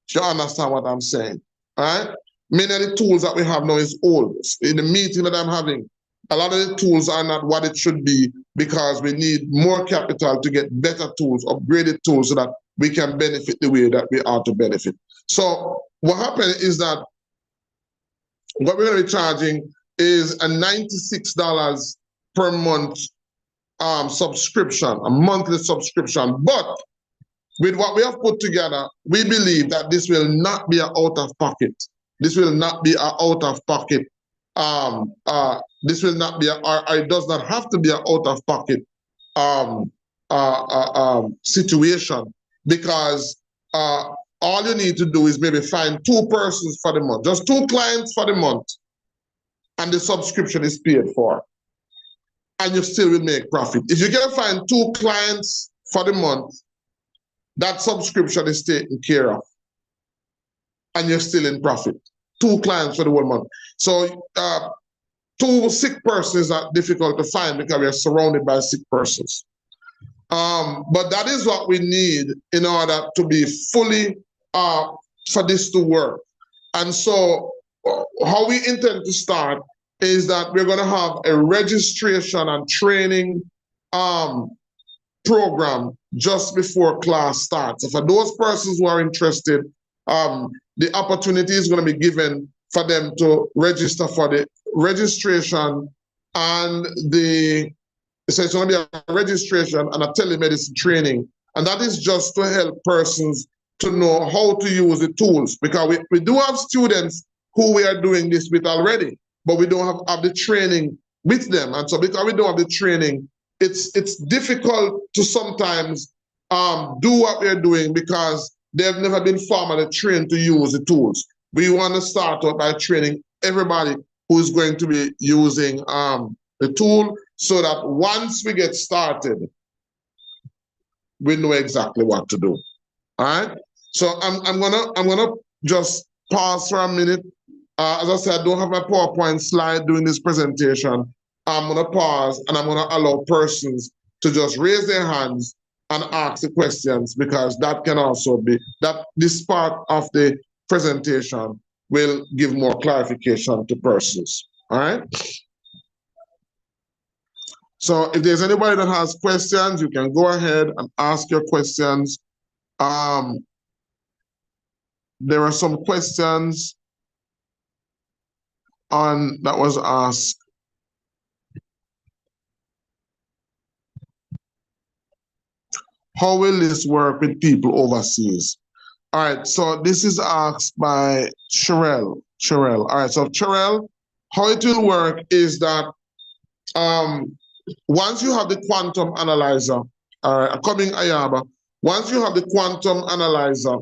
Do you understand what I'm saying? All right? Many of the tools that we have now is old. In the meeting that I'm having, a lot of the tools are not what it should be because we need more capital to get better tools, upgraded tools so that we can benefit the way that we are to benefit. So what happened is that what we're going to be charging is a $96 per month subscription, a monthly subscription. But with what we have put together, we believe that this will not be an out-of-pocket. This will not be an out-of-pocket. This will not be, or it does not have to be an out-of-pocket situation, because all you need to do is maybe find 2 persons for the month, just 2 clients for the month, and the subscription is paid for, and you still will make profit. If you can find 2 clients for the month, that subscription is taken care of, and you're still in profit. 2 clients for the whole month. So 2 sick persons are difficult to find because we are surrounded by sick persons. But that is what we need in order to be fully, for this to work. And so how we intend to start is that we're going to have a registration and training program just before class starts. So for those persons who are interested, the opportunity is going to be given for them to register for the registration and so it's going to be a registration and a telemedicine training. And that is just to help persons to know how to use the tools, because we do have students who we are doing this with already, but we don't have the training with them. And so because we don't have the training, it's difficult to sometimes do what we're doing because they've never been formally trained to use the tools. We want to start out by training everybody who's going to be using the tool, so that once we get started, we know exactly what to do. All right. So I'm gonna just pause for a minute. As I said, I don't have my PowerPoint slide during this presentation. I'm gonna pause and I'm gonna allow persons to just raise their hands and ask the questions, because that can also be that this part of the presentation will give more clarification to persons. All right. So if there's anybody that has questions, you can go ahead and ask your questions. There are some questions that was asked. How will this work with people overseas? All right, so this is asked by Sherelle. All right, so Sherelle, how it will work is that once you have the quantum analyzer, coming Ayaba, once you have the quantum analyzer,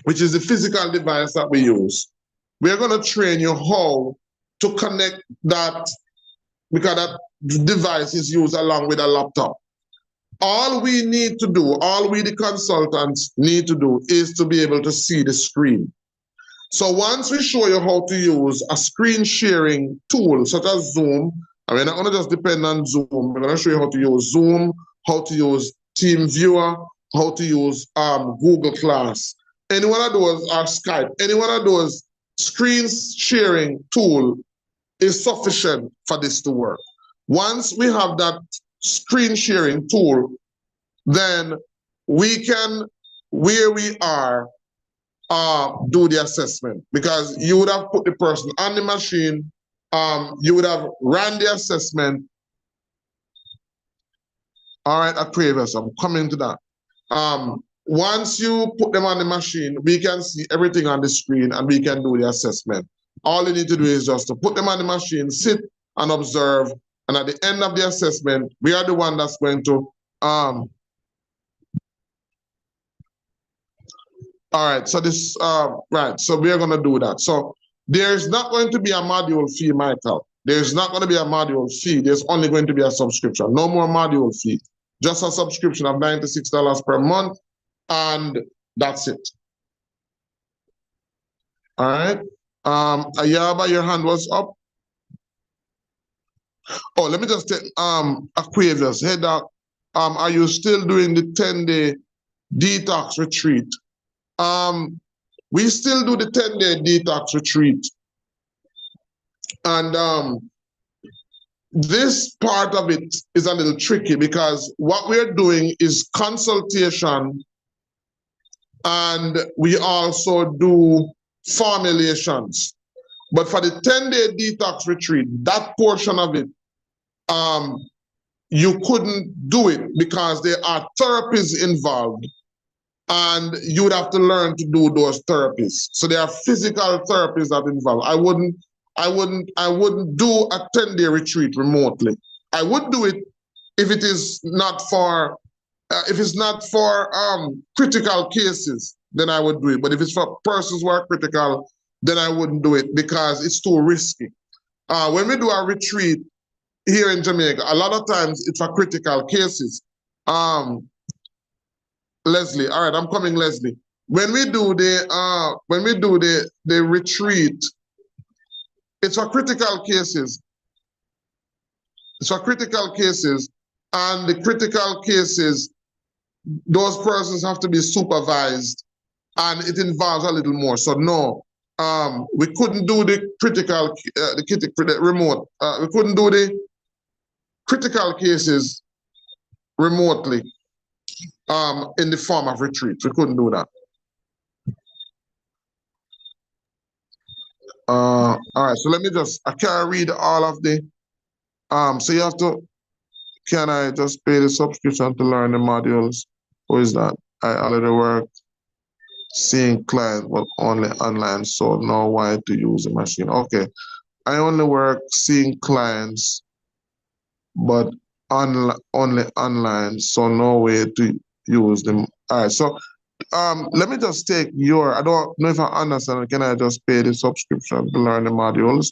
which is the physical device that we use, we're going to train you how to connect that, because that device is used along with a laptop. All we need to do, all we the consultants need to do, is to be able to see the screen. So once we show you how to use a screen sharing tool such as Zoom, and we're not going to just depend on Zoom, we're going to show you how to use Zoom, how to use TeamViewer, how to use Google Class. Any one of those, or Skype, any one of those screen sharing tool is sufficient for this to work. Once we have that screen sharing tool, then we can, where we are, do the assessment, because you would have put the person on the machine, you would have ran the assessment. All right, Aquarius, I'm coming to that. Once you put them on the machine, we can see everything on the screen and we can do the assessment. All you need to do is just to put them on the machine, sit and observe, and at the end of the assessment, we are the one that's going to all right, so this, right, so we are going to do that. So there's not going to be a module fee, Michael. There's not going to be a module fee. There's only going to be a subscription. No more module fee. Just a subscription of $96 per month, and that's it. All right. Ayaba, your hand was up. Oh, let me just take Aquarius. Hey, Doc, are you still doing the 10-day detox retreat? We still do the 10-day detox retreat. And this part of it is a little tricky, because what we're doing is consultation, and we also do formulations. But for the 10-day detox retreat, that portion of it, you couldn't do it because there are therapies involved, and you would have to learn to do those therapies. So there are physical therapies that involve. I wouldn't do a 10-day retreat remotely. I would do it if it is not for critical cases, then I would do it. But if it's for persons who are critical, then I wouldn't do it because it's too risky. When we do a retreat here in Jamaica, a lot of times it's for critical cases. Leslie, all right, I'm coming, Leslie. When we do the retreat, it's for critical cases. It's for critical cases, and the critical cases, those persons have to be supervised, and it involves a little more. So no, we couldn't do the critical, the remote. We couldn't do the critical cases remotely in the form of retreat. We couldn't do that. All right, so let me just, I can't read all of the, so you have to, can I just pay the subscription to learn the modules? Or is that? I already work seeing clients, but only online, so no why to use the machine. Okay, I only work seeing clients, but only online, so no way to use them. All right, so let me just take your, I don't know if I understand, can I just pay the subscription to learn the modules?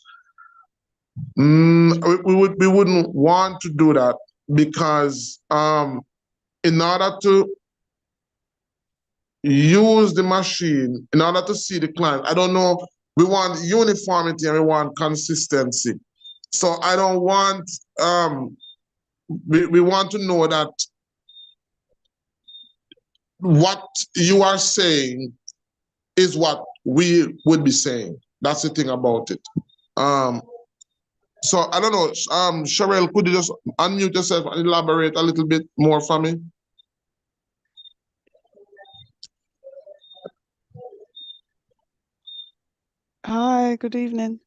We wouldn't want to do that because in order to use the machine, in order to see the client, I don't know, we want uniformity and we want consistency. So I don't want, we want to know that what you are saying is what we would be saying. That's the thing about it. So I don't know, Cheryl, could you just unmute yourself and elaborate a little bit more for me? Hi, good evening.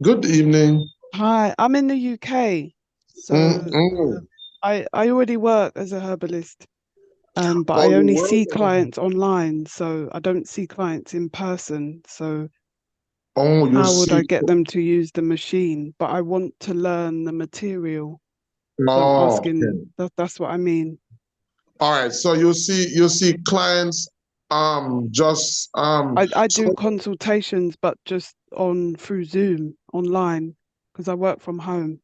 Good evening. Hi, I'm in the UK, so I already work as a herbalist, but Oh, I you only work see as a- clients online, so I don't see clients in person. So Oh, you how would I see. get them to use the machine? But I want to learn the material. So I'm Oh, asking, okay. that's what I mean. All right. So you see clients just I do so consultations, but just through Zoom online because I work from home.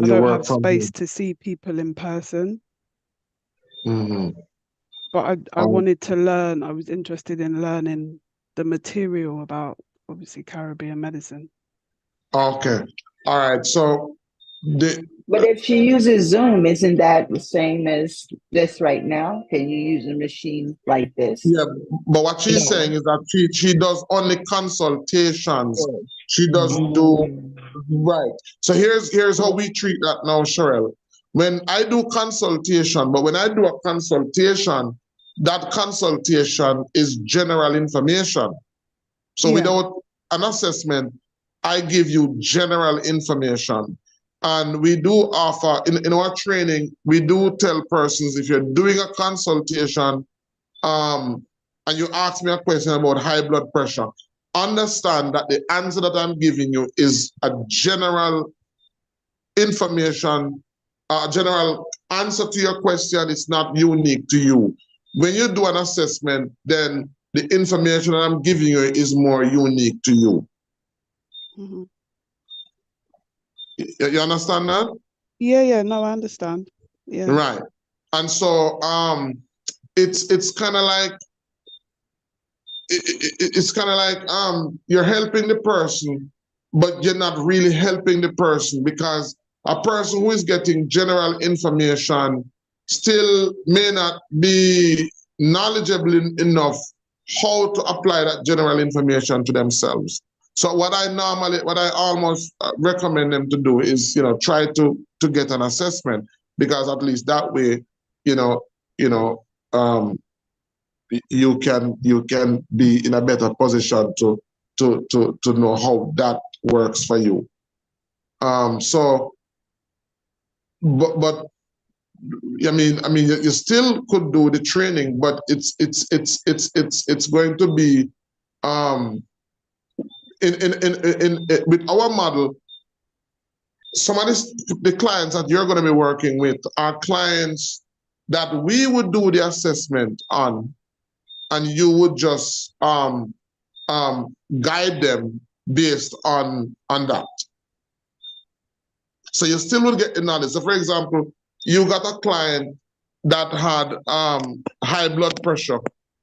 I you don't work have from space home. to see people in person. Mm-hmm. But I wanted to learn, I was interested in learning the material about obviously Caribbean medicine. Okay. All right. So But if she uses Zoom, isn't that the same as this right now? Can you use a machine like this? yeah, but what she's No. saying is that she does only consultations. She doesn't do Mm. right. So here's how we treat that now, Cheryl. When I do consultation, but when I do a consultation, that consultation is general information. So Yeah. without an assessment, I give you general information. And we do offer, in our training, we do tell persons if you're doing a consultation and you ask me a question about high blood pressure, understand that the answer that I'm giving you is a general information, a general answer to your question. It's not unique to you. When you do an assessment, then the information that I'm giving you is more unique to you. Mm-hmm. You understand that? Yeah, no, I understand. Yeah. Right. And so it's kind of like it's kind of like you're helping the person, but you're not really helping the person because a person who is getting general information still may not be knowledgeable enough how to apply that general information to themselves. So what I almost recommend them to do is, try to get an assessment because at least that way, you know, you know, um, you can be in a better position to know how that works for you. So, but you still could do the training, but it's going to be with our model. Some of the clients that you're going to be working with are clients that we would do the assessment on, and you would just guide them based on that. So you still would get the knowledge. So for example, you got a client that had high blood pressure,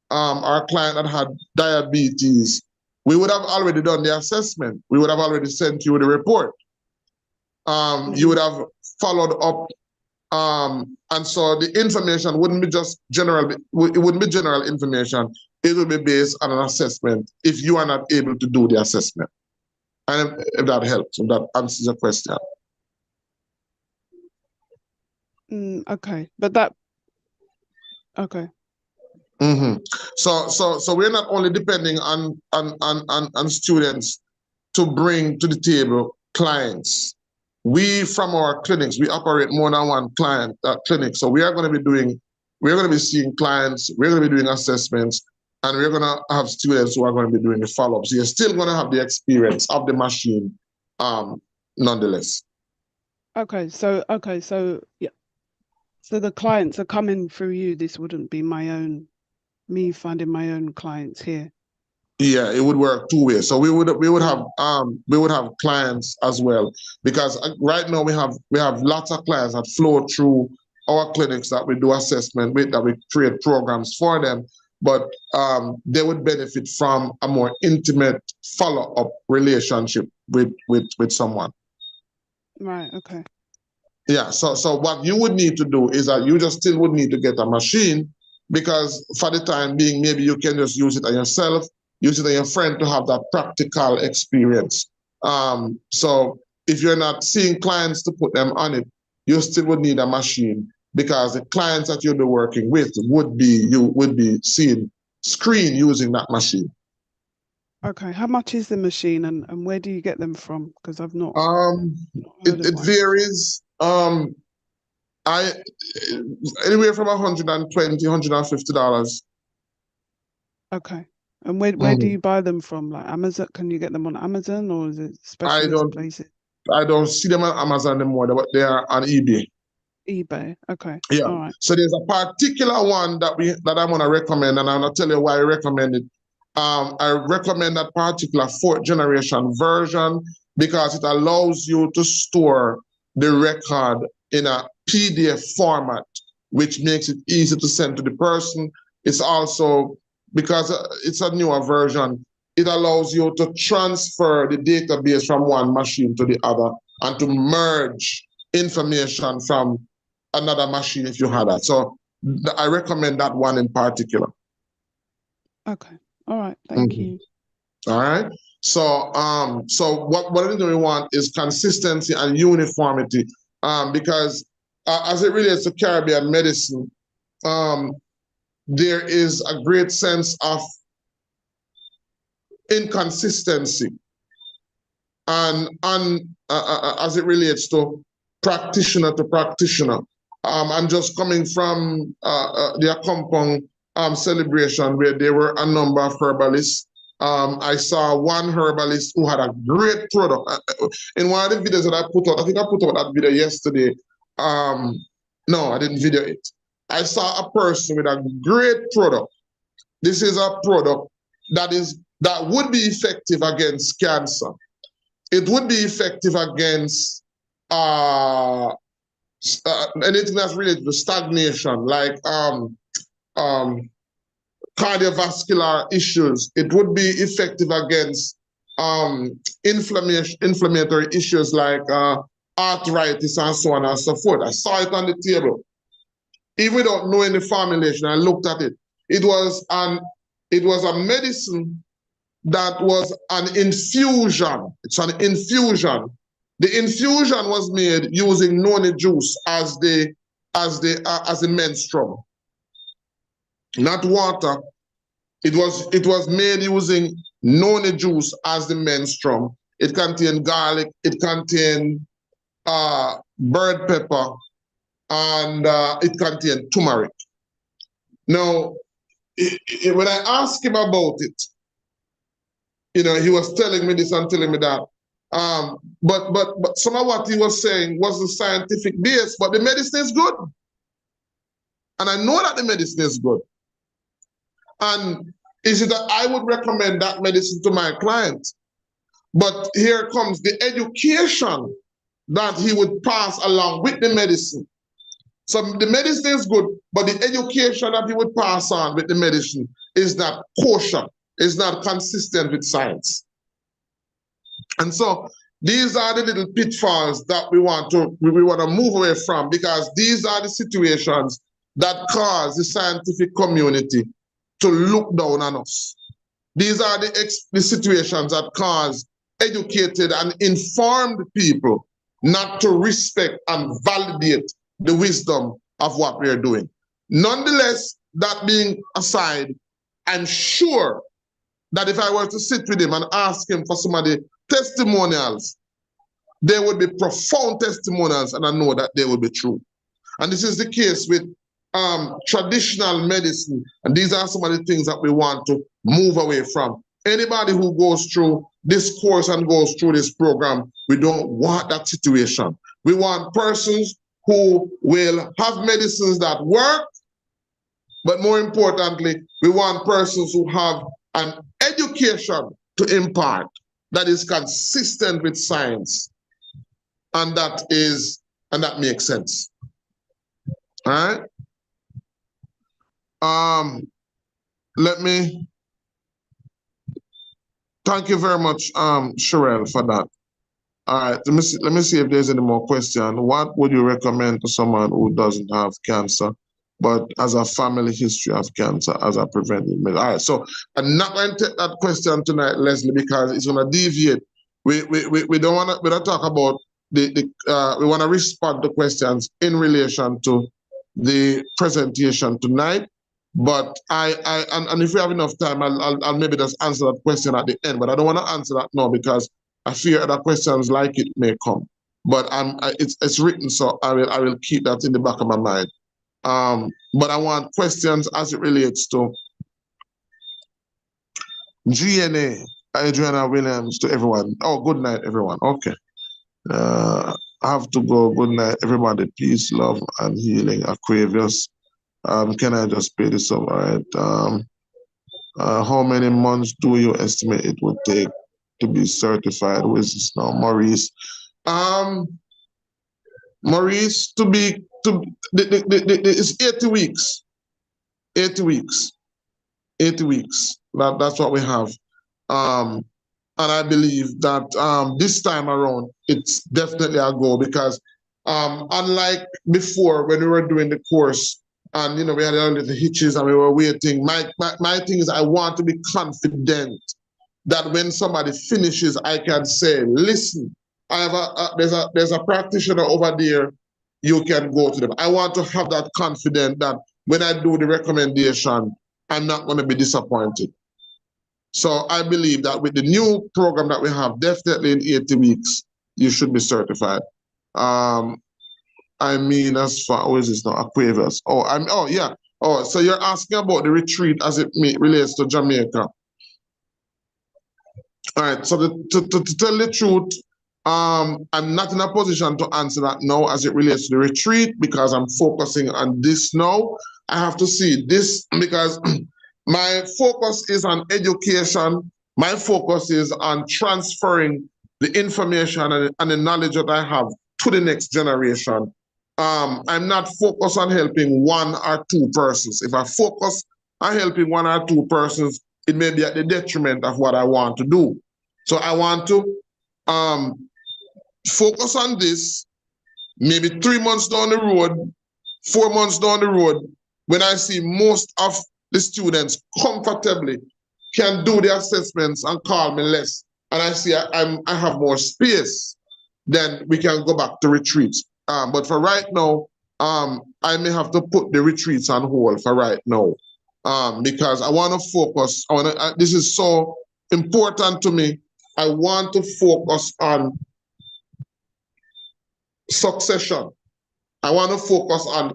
or a client that had diabetes. We would have already done the assessment. We would have already sent you the report. You would have followed up, and so the information wouldn't be just general. It wouldn't be general information. It would be based on an assessment if you are not able to do the assessment. And if that helps, if that answers your question. Okay, but that, okay. So we're not only depending on students to bring to the table clients. We, from our clinics, we operate more than one clinic. So we're going to be seeing clients, we're going to be doing assessments, and we're going to have students who are going to be doing the follow-ups. So you're still going to have the experience of the machine, nonetheless. Okay, so yeah. So the clients are coming through you. This wouldn't be me finding my own clients here. Yeah, it would work two ways. So we would have clients as well, because right now we have lots of clients that flow through our clinics that we do assessment with, that we create programs for them, but they would benefit from a more intimate follow-up relationship with someone. Right. Okay. Yeah. So what you would need to do is that you just still would need to get a machine, because for the time being, maybe you can just use it on yourself, use it on your friend to have that practical experience. So if you're not seeing clients to put them on it, you still would need a machine, because the clients that you'll be working with would be seeing screen using that machine. Okay. How much is the machine, and where do you get them from? Because I've not heard of It one. varies. Anywhere from $120, $150. Okay. And where do you buy them from? Like Amazon? Can you get them on Amazon, or is it specialist places? I don't see them on Amazon anymore, but they are on eBay. eBay. Okay. Yeah. All right. So there's a particular one that I'm gonna recommend, and I'm gonna tell you why I recommend it. I recommend that particular 4th generation version because it allows you to store the record in a PDF format, which makes it easy to send to the person. It's also, because it's a newer version, it allows you to transfer the database from one machine to the other and to merge information from another machine if you had that. So I recommend that one in particular. Okay. All right. Thank you. All right. So what it is we want is consistency and uniformity, because as it relates to Caribbean medicine, there is a great sense of inconsistency, and as it relates to practitioner to practitioner. I'm just coming from the Accompong celebration where there were a number of herbalists. I saw one herbalist who had a great product. In one of the videos that I put out, I think I put out that video yesterday. No, I didn't video it. I saw a person with a great product. This is a product that would be effective against cancer. It would be effective against anything that's related to stagnation, like cardiovascular issues. It would be effective against inflammatory issues like arthritis and so on and so forth. I saw it on the table. Even without knowing the formulation, I looked at it. It was a medicine that was an infusion. It's an infusion. The infusion was made using noni juice as the menstruum, not water. It was made using noni juice as the menstruum. It contained garlic. It contained bird pepper, and it contained turmeric. Now, when I asked him about it, he was telling me this and telling me that. But some of what he was saying wasn't scientific based, but the medicine is good. And I know that the medicine is good. And is it that I would recommend that medicine to my client. But here comes the education that he would pass along with the medicine. So the medicine is good, but the education that he would pass on with the medicine is not kosher, is not consistent with science. And so these are the little pitfalls that we want to move away from, because these are the situations that cause the scientific community to look down on us. These are the situations that cause educated and informed people not to respect and validate the wisdom of what we are doing. Nonetheless, that being aside, I'm sure that if I were to sit with him and ask him for some of the testimonials, there would be profound testimonials, and I know that they will be true. And this is the case with traditional medicine, and these are some of the things that we want to move away from. Anybody who goes through this course and goes through this program, we don't want that situation. We want persons who will have medicines that work, but more importantly, we want persons who have an education to impart that is consistent with science, and that makes sense. All right. Let me thank you very much, Sherelle, for that. All right, let me see if there's any more question. What would you recommend to someone who doesn't have cancer, but has a family history of cancer as a preventive measure? All right, so I'm not going to take that question tonight, Leslie, because it's going to deviate. We don't want to. We don't talk about we want to respond to questions in relation to the presentation tonight. But and if we have enough time, I'll maybe just answer that question at the end. But I don't want to answer that now because I fear that questions like it may come. But it's written, so I will keep that in the back of my mind. But I want questions as it relates to GNA, Adriana Williams, to everyone. Oh, good night, everyone. Okay. I have to go. Good night, everybody. Peace, love, and healing. Aquarius. Can I just pay this up? All right. How many months do you estimate it would take to be certified? Who is this now? Maurice. Maurice, it's 80 weeks. 80 weeks. 80 weeks. That's what we have. And I believe that this time around, it's definitely a go, because unlike before when we were doing the course, and we had a little hitches and we were waiting. My thing is, I want to be confident that when somebody finishes, I can say, listen, I have there's a practitioner over there, you can go to them. I want to have that confidence that when I do the recommendation, I'm not going to be disappointed. So I believe that with the new program that we have, definitely in 80 weeks, you should be certified. I mean, as far as it's not Aquarius. Oh, yeah. Oh, so you're asking about the retreat as it relates to Jamaica. All right. So to tell the truth, I'm not in a position to answer that now as it relates to the retreat, because I'm focusing on this now. I have to see this because my focus is on education. My focus is on transferring the information and the knowledge that I have to the next generation. I'm not focused on helping one or two persons. If I focus on helping one or two persons, it may be at the detriment of what I want to do. So I want to focus on this, maybe 3 months down the road, 4 months down the road, when I see most of the students comfortably can do the assessments and call me less, and I see I have more space, then we can go back to retreats. But for right now, I may have to put the retreats on hold for right now, because I want to focus. This is so important to me. I want to focus on succession. I want to focus on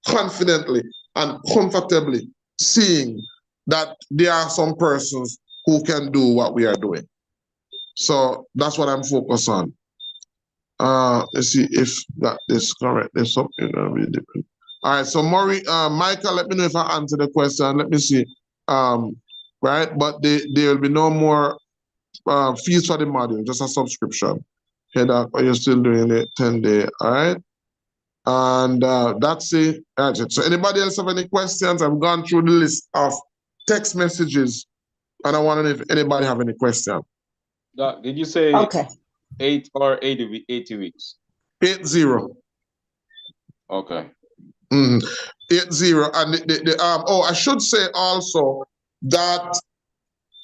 confidently and comfortably seeing that there are some persons who can do what we are doing. So that's what I'm focused on. Let's see if that is correct. There's something that will be different. All right, so Michael, let me know if I answered the question. Let me see. right? But there will be no more fees for the module, just a subscription. Okay, Doc, are you still doing it 10-day? All right. And that's it. That's it. So anybody else have any questions? I've gone through the list of text messages, and I want to know if anybody have any question. Doc, did you say Okay. 8 or 80 weeks? 80. Okay. 80. And oh, I should say also that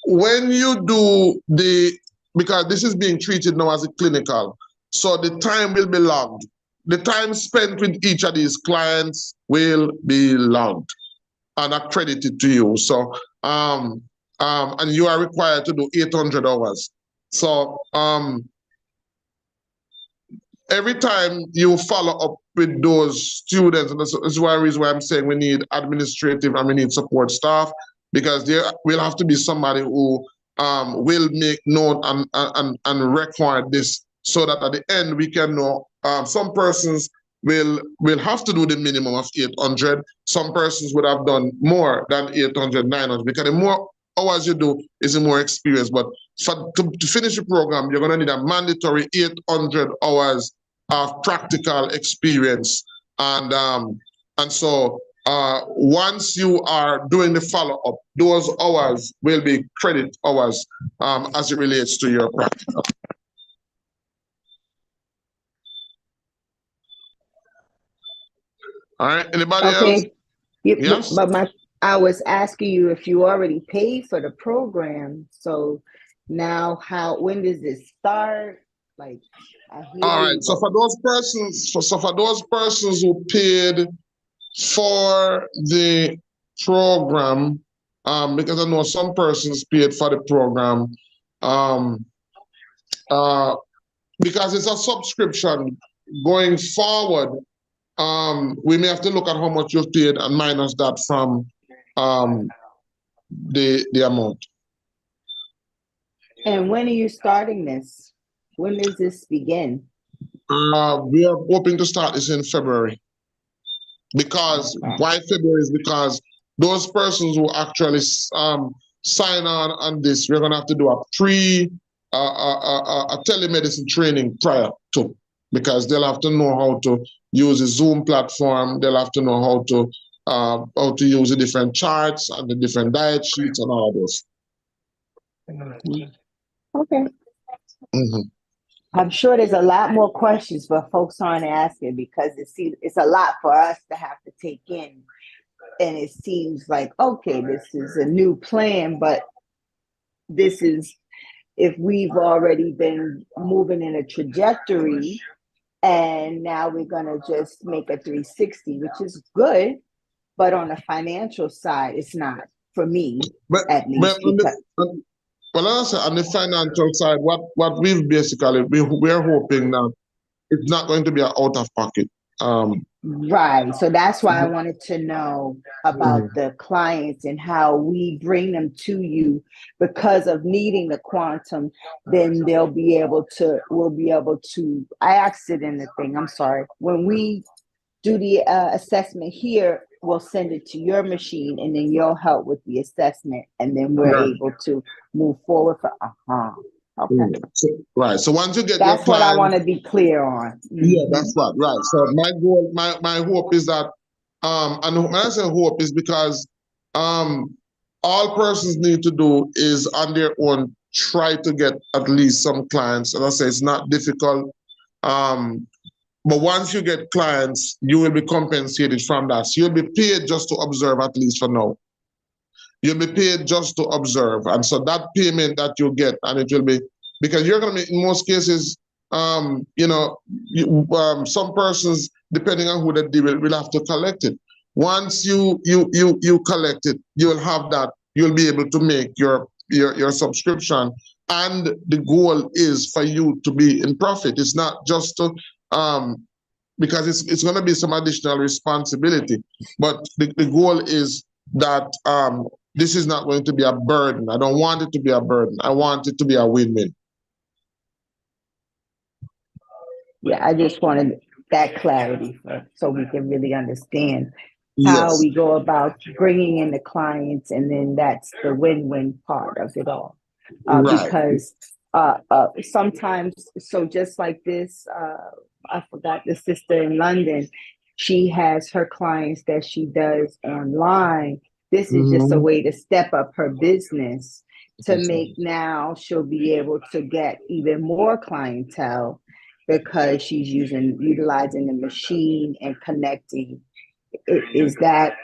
when you do because this is being treated now as a clinical, so the time will be logged. The time spent with each of these clients will be logged and accredited to you. So, and you are required to do 800 hours. So, every time you follow up with those students, and that's one reason why I'm saying we need administrative and we need support staff, because there will have to be somebody who will make note and record this, so that at the end we can know. Some persons will have to do the minimum of 800. Some persons would have done more than 800, 900, because the more hours you do is the more experience. But to finish the program, you're going to need a mandatory 800 hours of practical experience. And so once you are doing the follow-up, those hours will be credit hours as it relates to your practical. All right, anybody else? Yes. But I was asking you if you already paid for the program. So now when does this start? Like, all right. So for those persons who paid for the program, because I know some persons paid for the program, because it's a subscription going forward, we may have to look at how much you've paid and minus that from the amount. And when are you starting this? When does this begin? We are hoping to start this in February. Because why February is because those persons who actually sign on this, we're going to have to do a telemedicine training prior to, because they'll have to know how to use the Zoom platform. They'll have to know how to use the different charts and the different diet sheets and all of those. Okay. I'm sure there's a lot more questions, but folks aren't asking because it's a lot for us to have to take in. And it seems like, okay, this is a new plan, but this is if we've already been moving in a trajectory and now we're going to just make a 360, which is good. But on the financial side, it's not for me, at least. Well, as I said, on the financial side, what we've basically, we're hoping that it's not going to be an out of pocket. Right. So that's why I wanted to know about the clients and how we bring them to you because of needing the quantum. Then we'll be able to, I asked it in the thing, I'm sorry. When we do the assessment here, we'll send it to your machine and then you'll help with the assessment and then we're able to move forward for okay. Right. So once you get that's your client, what I want to be clear on. Yeah, that's right. So my goal, my hope is that and when I say hope is because all persons need to do is on their own try to get at least some clients. As I say, it's not difficult. But once you get clients, you will be compensated from that. So you'll be paid just to observe, at least for now. You'll be paid just to observe. And so that payment that you get, and it will be, because you're going to be, in most cases, some persons, depending on who they deal with, will have to collect it. Once you collect it, you'll have that, you'll be able to make your subscription. And the goal is for you to be in profit. It's not just to, because it's going to be some additional responsibility. But the goal is that this is not going to be a burden. I don't want it to be a burden. I want it to be a win-win. Yeah, I just wanted that clarity so we can really understand. how Yes. we go about bringing in the clients, and then that's the win-win part of it all. Right. Because sometimes, so just like this, I forgot the sister in London, she has her clients that she does online. This is just a Mhm. way to step up her business to Yes. make, now she'll be able to get even more clientele because she's utilizing the machine and connecting. Is that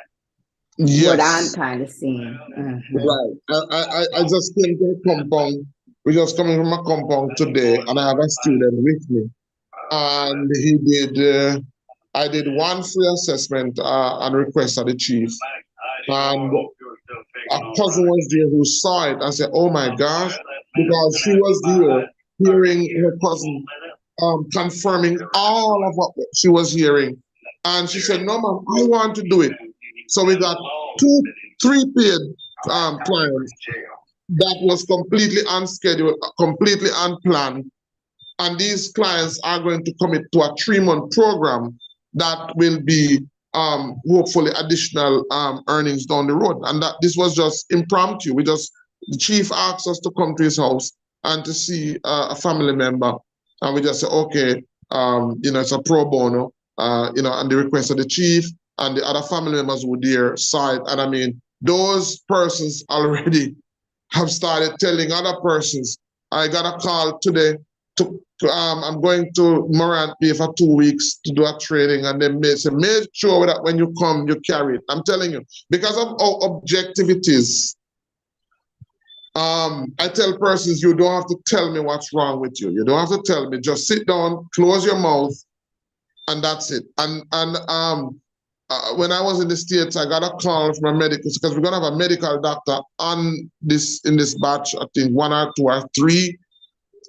what I'm Yes. kind of seeing? Right. I just came to a compound. We just coming from a compound today, and I have a student with me. And he did, I did one free assessment and request of the chief. And a cousin was there who saw it and said, "Oh my gosh," because she was there hearing her cousin confirming all of what she was hearing. And she said, "No, ma'am, I want to do it." So we got three paid clients that was completely unscheduled, completely unplanned. And these clients are going to commit to a 3-month program that will be hopefully additional earnings down the road. And that this was just impromptu. The chief asked us to come to his house and to see a family member. And we just said, okay, it's a pro bono, and the request of the chief and the other family members were there side. And I mean, those persons already have started telling other persons. I got a call today I'm going to Morant for 2 weeks to do a training, and then they say, make sure that when you come, you carry it. I'm telling you, because of how objective it is, I tell persons, you don't have to tell me what's wrong with you. You don't have to tell me. Just sit down, close your mouth, and that's it. When I was in the States, I got a call from a medical, because we're gonna have a medical doctor on this in this batch. I think 1 or 2 or 3,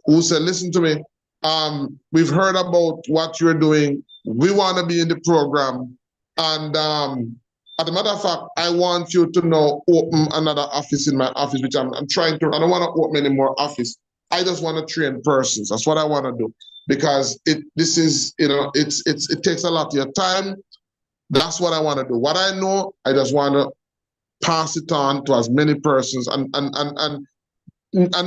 who said, "Listen to me. We've heard about what you're doing. We want to be in the program, and as a matter of fact, I want you to now open another office in my office, which I'm trying to. I don't want to open any more office. I just want to train persons. That's what I want to do, because it takes a lot of your time. That's what I want to do. What I know, I just want to pass it on to as many persons and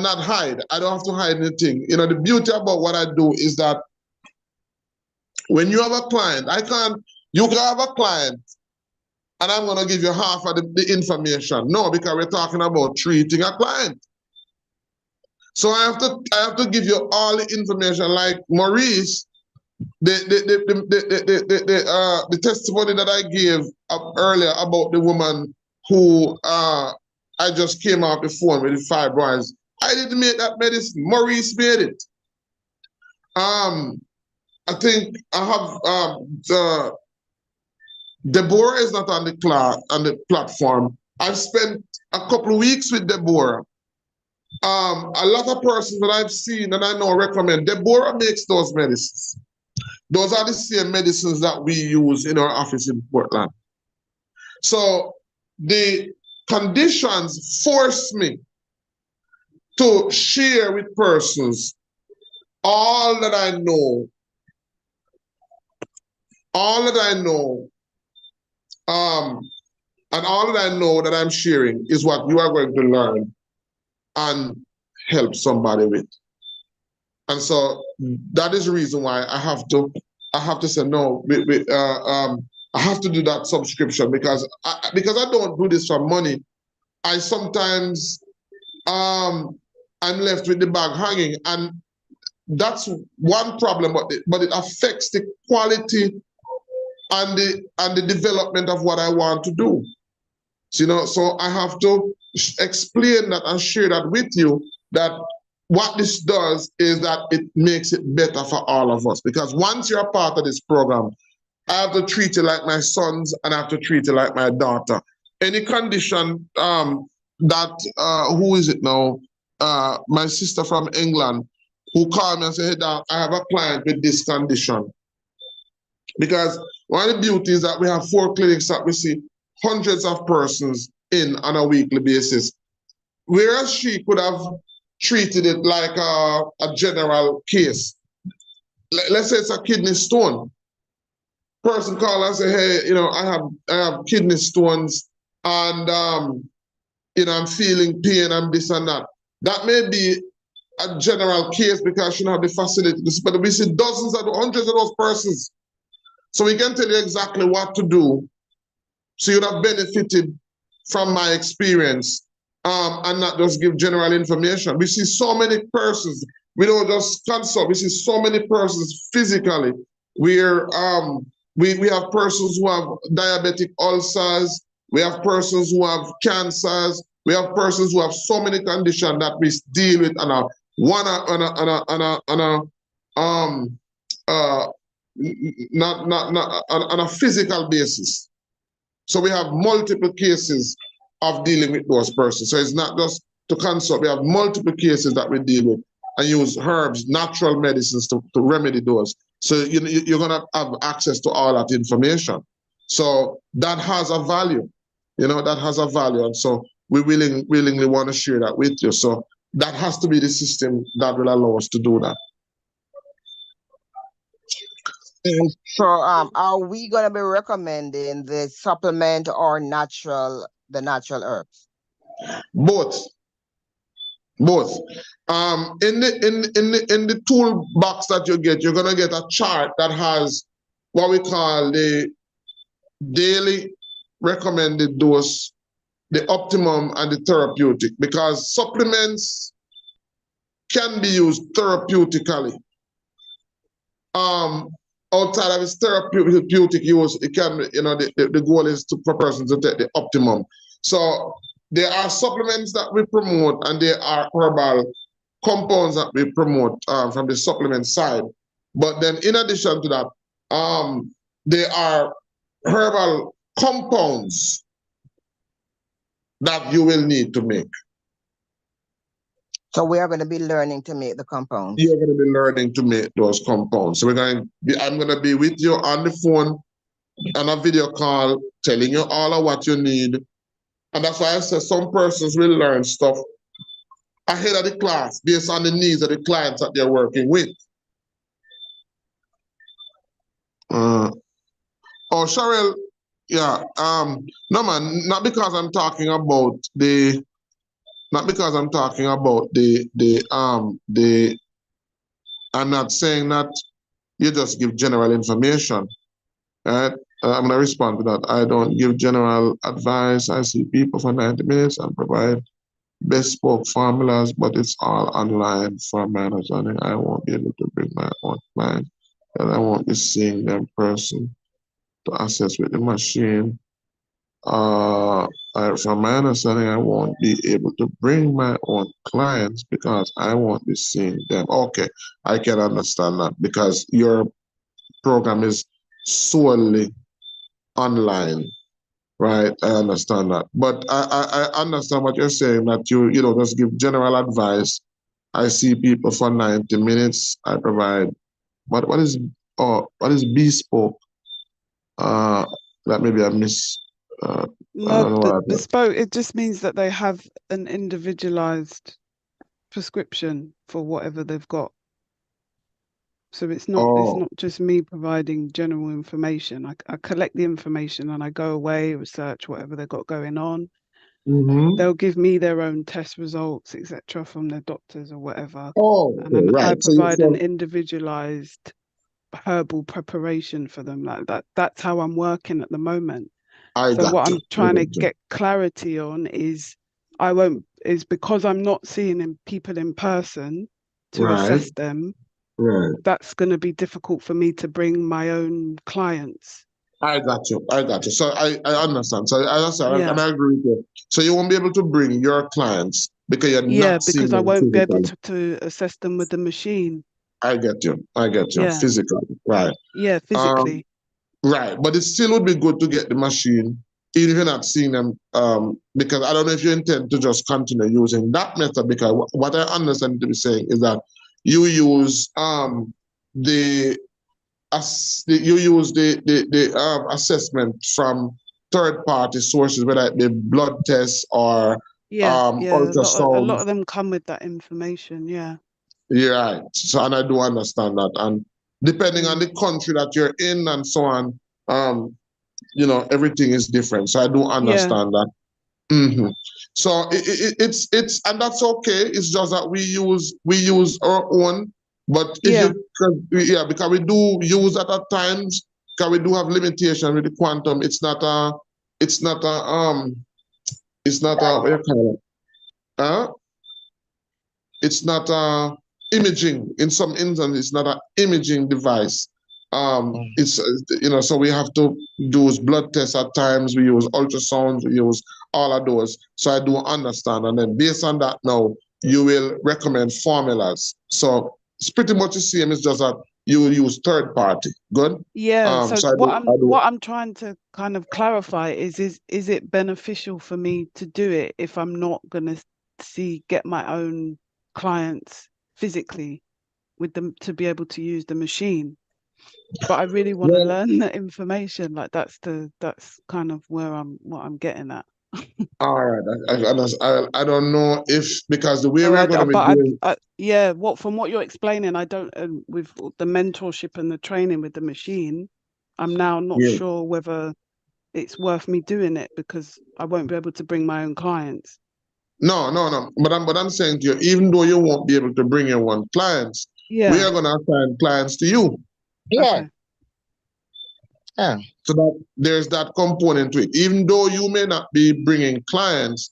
not hide. I don't have to hide anything. The beauty about what I do is that when you have a client, you can have a client and I'm going to give you half of the information. No, because we're talking about treating a client. So I have to give you all the information. Like Maurice, the testimony that I gave earlier about the woman who I just came off the phone with the fibroids. I didn't make that medicine. Maurice made it. I think I have Deborah is not on the platform. I've spent a couple of weeks with Deborah. A lot of persons that I've seen and I know recommend. Deborah makes those medicines. Those are the same medicines that we use in our office in Portland. So the conditions force me to share with persons all that I know, and all that I know that I'm sharing is what you are going to learn and help somebody with. And so that is the reason why I have to say no. I have to do that subscription because I don't do this for money. I sometimes I'm left with the bag hanging, and that's one problem. But it affects the quality and the development of what I want to do. So I have to explain that and share that with you, that what this does is that it makes it better for all of us. Because once you're a part of this program, I have to treat you like my sons and I have to treat you like my daughter. Any condition who is it now? My sister from England, who called me and said, "Hey, Doc, I have a client with this condition." Because one of the beauties is that we have 4 clinics that we see hundreds of persons in on a weekly basis. Whereas she could have treated it like a general case. Let's say it's a kidney stone. person call and say, hey, I have kidney stones and I'm feeling pain and this and that. That may be a general case because I shouldn't have the facility. But we see dozens of hundreds of those persons. So we can tell you exactly what to do. So you'd have benefited from my experience and not just give general information. We see so many persons. We don't just consult. We see so many persons physically where we have persons who have diabetic ulcers. We have persons who have cancers. We have persons who have so many conditions that we deal with on a physical basis. So we have multiple cases of dealing with those persons. So it's not just to consult. We have multiple cases that we deal with and use herbs, natural medicines to remedy those. So you're going to have access to all that information. So that has a value. That has a value. And so we willingly want to share that with you. So that has to be the system that will allow us to do that. So are we going to be recommending the supplement or the natural herbs? Both. In the toolbox that you get, you're gonna get a chart that has what we call the daily recommended dose, the optimum, and the therapeutic, because supplements can be used therapeutically. Outside of its therapeutic use, it can, the goal is for persons to take the optimum. So there are supplements that we promote, and there are herbal compounds that we promote from the supplement side. But then in addition to that, there are herbal compounds that you will need to make. So we are going to be learning to make the compounds. You're going to be learning to make those compounds. So I'm going to be with you on the phone, on a video call, telling you all of what you need. And that's why I said some persons will learn stuff ahead of the class based on the needs of the clients that they're working with. Oh, Cheryl, yeah. No, man, not because I'm talking about the I'm not saying that you just give general information. Right? I'm going to respond to that. I don't give general advice. I see people for 90 minutes and provide bespoke formulas, but it's all online from my understanding. I won't be able to bring my own client, and I won't be seeing them in person to assess with the machine. From my understanding, I won't be able to bring my own clients because I won't be seeing them. Okay, I can understand that because your program is solely online, right? I understand that. But I understand what you're saying, that you just give general advice. I see people for 90 minutes. I provide what is bespoke? That maybe I miss. No, bespoke, it just means that they have an individualized prescription for whatever they've got. So it's not just me providing general information. I collect the information and I go away, research whatever they've got going on. They'll give me their own test results, etc., from their doctors or whatever. And then right. I provide an individualized herbal preparation for them like that. That's how I'm working at the moment. So what I'm trying to get clarity on is because I'm not seeing people in person to assess them. Right. That's going to be difficult for me to bring my own clients. I got you. So I understand. So and I agree with you. So you won't be able to bring your clients because you're not seeing because them I won't be able physically. to assess them with the machine. I get you. Yeah. Physically, right? Yeah, physically. Right, but it still would be good to get the machine, even if you're not seeing them, because I don't know if you intend to just continue using that method, because what I understand to be saying is that you use the assessment from third-party sources, whether it be blood tests or ultrasound. A lot of them come with that information. Yeah. Yeah, right. So, and I do understand that, and depending on the country that you're in and so on, everything is different. So I do Yeah. understand that. Hmm. So it's and that's okay. It's just that we use our own. But if Yeah. because we do use that at times, because we do have limitation with the quantum. It's not a what you call it? Huh? It's not imaging. In some instances, it's not an imaging device. It's so we have to do blood tests at times. We use ultrasounds. We use all of those. So I do understand, and then based on that, now you will recommend formulas. So it's pretty much the same. It's just that you will use third party. Good. Yeah. So So I what do. I'm trying to kind of clarify is it beneficial for me to do it if I'm not gonna get my own clients physically with them to be able to use the machine? But I really want to Well, learn the information. Like that's kind of what I'm getting at. all right. I don't know if because the way So we're going to be doing. yeah, from what you're explaining, I don't with the mentorship and the training with the machine, I'm now not Yeah. sure whether it's worth me doing it because I won't be able to bring my own clients. No, no, no. But I'm saying to you, even though you won't be able to bring your one clients, we Yeah. are gonna assign clients to you. Yeah. Okay. Yeah. So that there's that component to it. Even though you may not be bringing clients,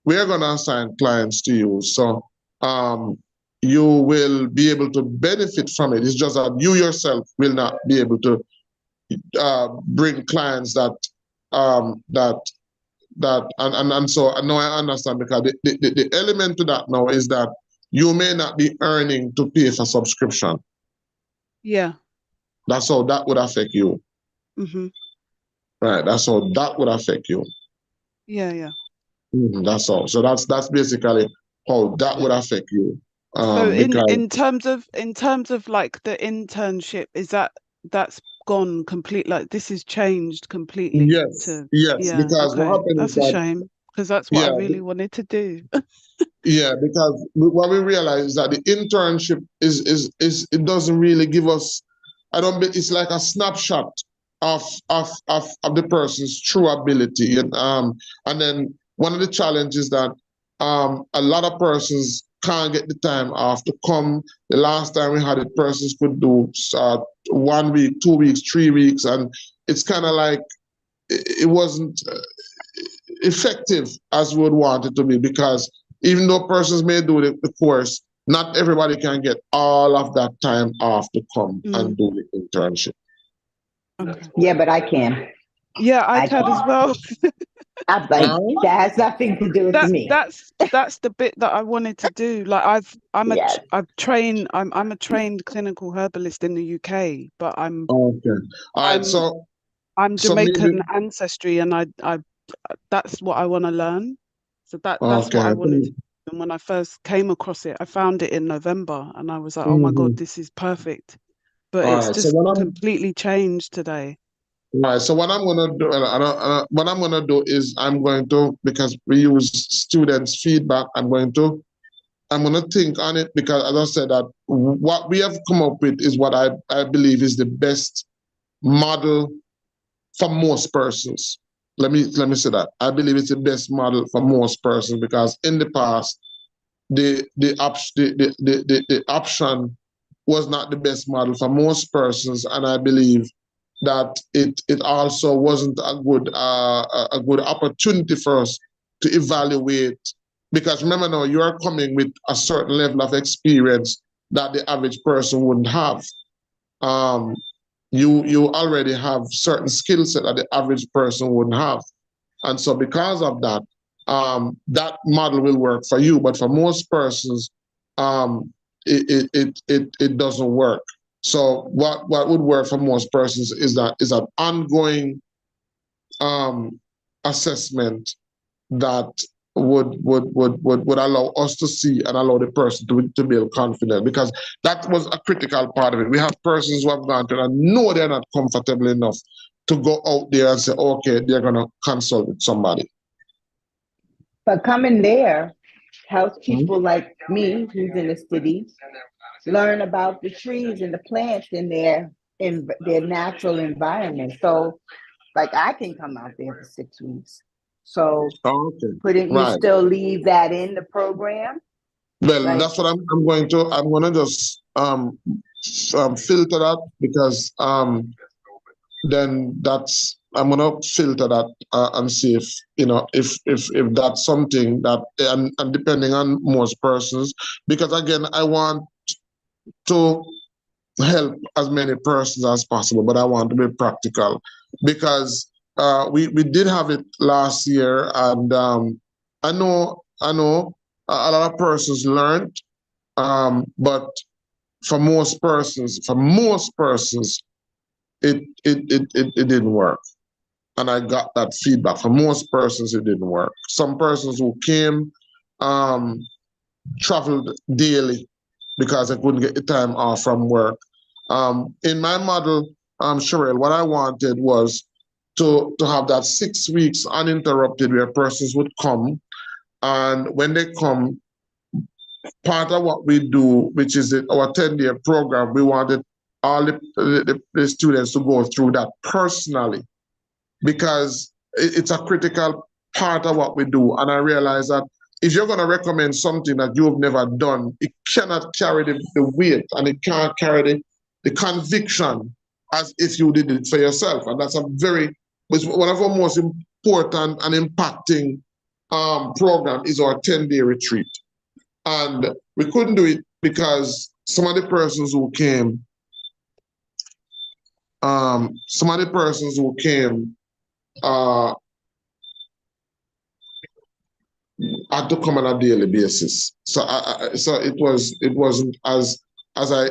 we are gonna assign clients to you. So you will be able to benefit from it. It's just that you yourself will not be able to bring clients and so now I understand because the element to that now is that you may not be earning to pay for subscription. Yeah. That's how that would affect you. Mm-hmm. Right. That's how that would affect you. Yeah, yeah. That's all. So that's basically how that would affect you. So Because in terms of like the internship, that's gone complete, like this has changed completely yes, to yes, yeah, because what okay. happened is That's a that shame because that's what I yeah, really wanted to do. yeah, because what we realize is that the internship is it doesn't really give us. I don't. It's like a snapshot of the person's true ability, and then one of the challenges that a lot of persons can't get the time off to come. The last time we had it, persons could do 1 week, 2 weeks, 3 weeks, and it's kind of like it wasn't effective as we would want it to be because even though persons may do the course, not everybody can get all of that time off to come and do the internship. Okay. Yeah, but I can. Yeah, I I can as can. well. I'm like, that has nothing to do with me. That's the bit that I wanted to do. Like Yes. I'm a trained clinical herbalist in the UK, but Okay. All right. I'm I'm So maybe Jamaican ancestry, and I that's what I want to learn. So that's what okay. I wanted to do. And when I first came across it, I found it in November, and I was like, oh my God, Mhm. this is perfect. But All it's right. So just completely changed today. all right. So what I'm gonna do, what I'm gonna do is I'm going to because we use students' feedback. I'm going to think on it because, as I said, that what we have come up with is what I believe is the best model for most persons. Let me say that I believe it's the best model for most persons because in the past the option was not the best model for most persons, and I believe that it also wasn't a good opportunity for us to evaluate because remember now you are coming with a certain level of experience that the average person wouldn't have. Um, you already have certain skill set that the average person wouldn't have. And so because of that, that model will work for you, but for most persons, it doesn't work. So what would work for most persons is an ongoing assessment that would allow us to see and allow the person to build confidence because that was a critical part of it. We have persons who have gone to and know they're not comfortable enough to go out there and say, okay, they're gonna consult with somebody. But coming there helps people like me who's in the city learn about the trees and the plants in in their natural environment. So, like, I can come out there for 6 weeks. So, Okay. couldn't you Right. still leave that in the program? Well, Like, that's what I'm going to. I'm gonna just filter that because then that's I'm gonna filter that and see if if that's something that and depending on most persons, because again I want to help as many persons as possible, but I want to be practical because we did have it last year, and I know a lot of persons learned, but for most persons, it didn't work. And I got that feedback. For most persons, it didn't work. Some persons who came traveled daily because they couldn't get the time off from work. In my model, Sherelle, what I wanted was to have that 6 weeks uninterrupted where persons would come. And when they come, part of what we do, which is our 10-day program, we wanted all the students to go through that personally, because it's a critical part of what we do. And I realize that if you're going to recommend something that you've never done, it cannot carry the weight, and it can't carry the conviction as if you did it for yourself. And that's one of our most important and impacting program is our 10-day retreat. And we couldn't do it because some of the persons who came, had to come on a daily basis. So so it wasn't as I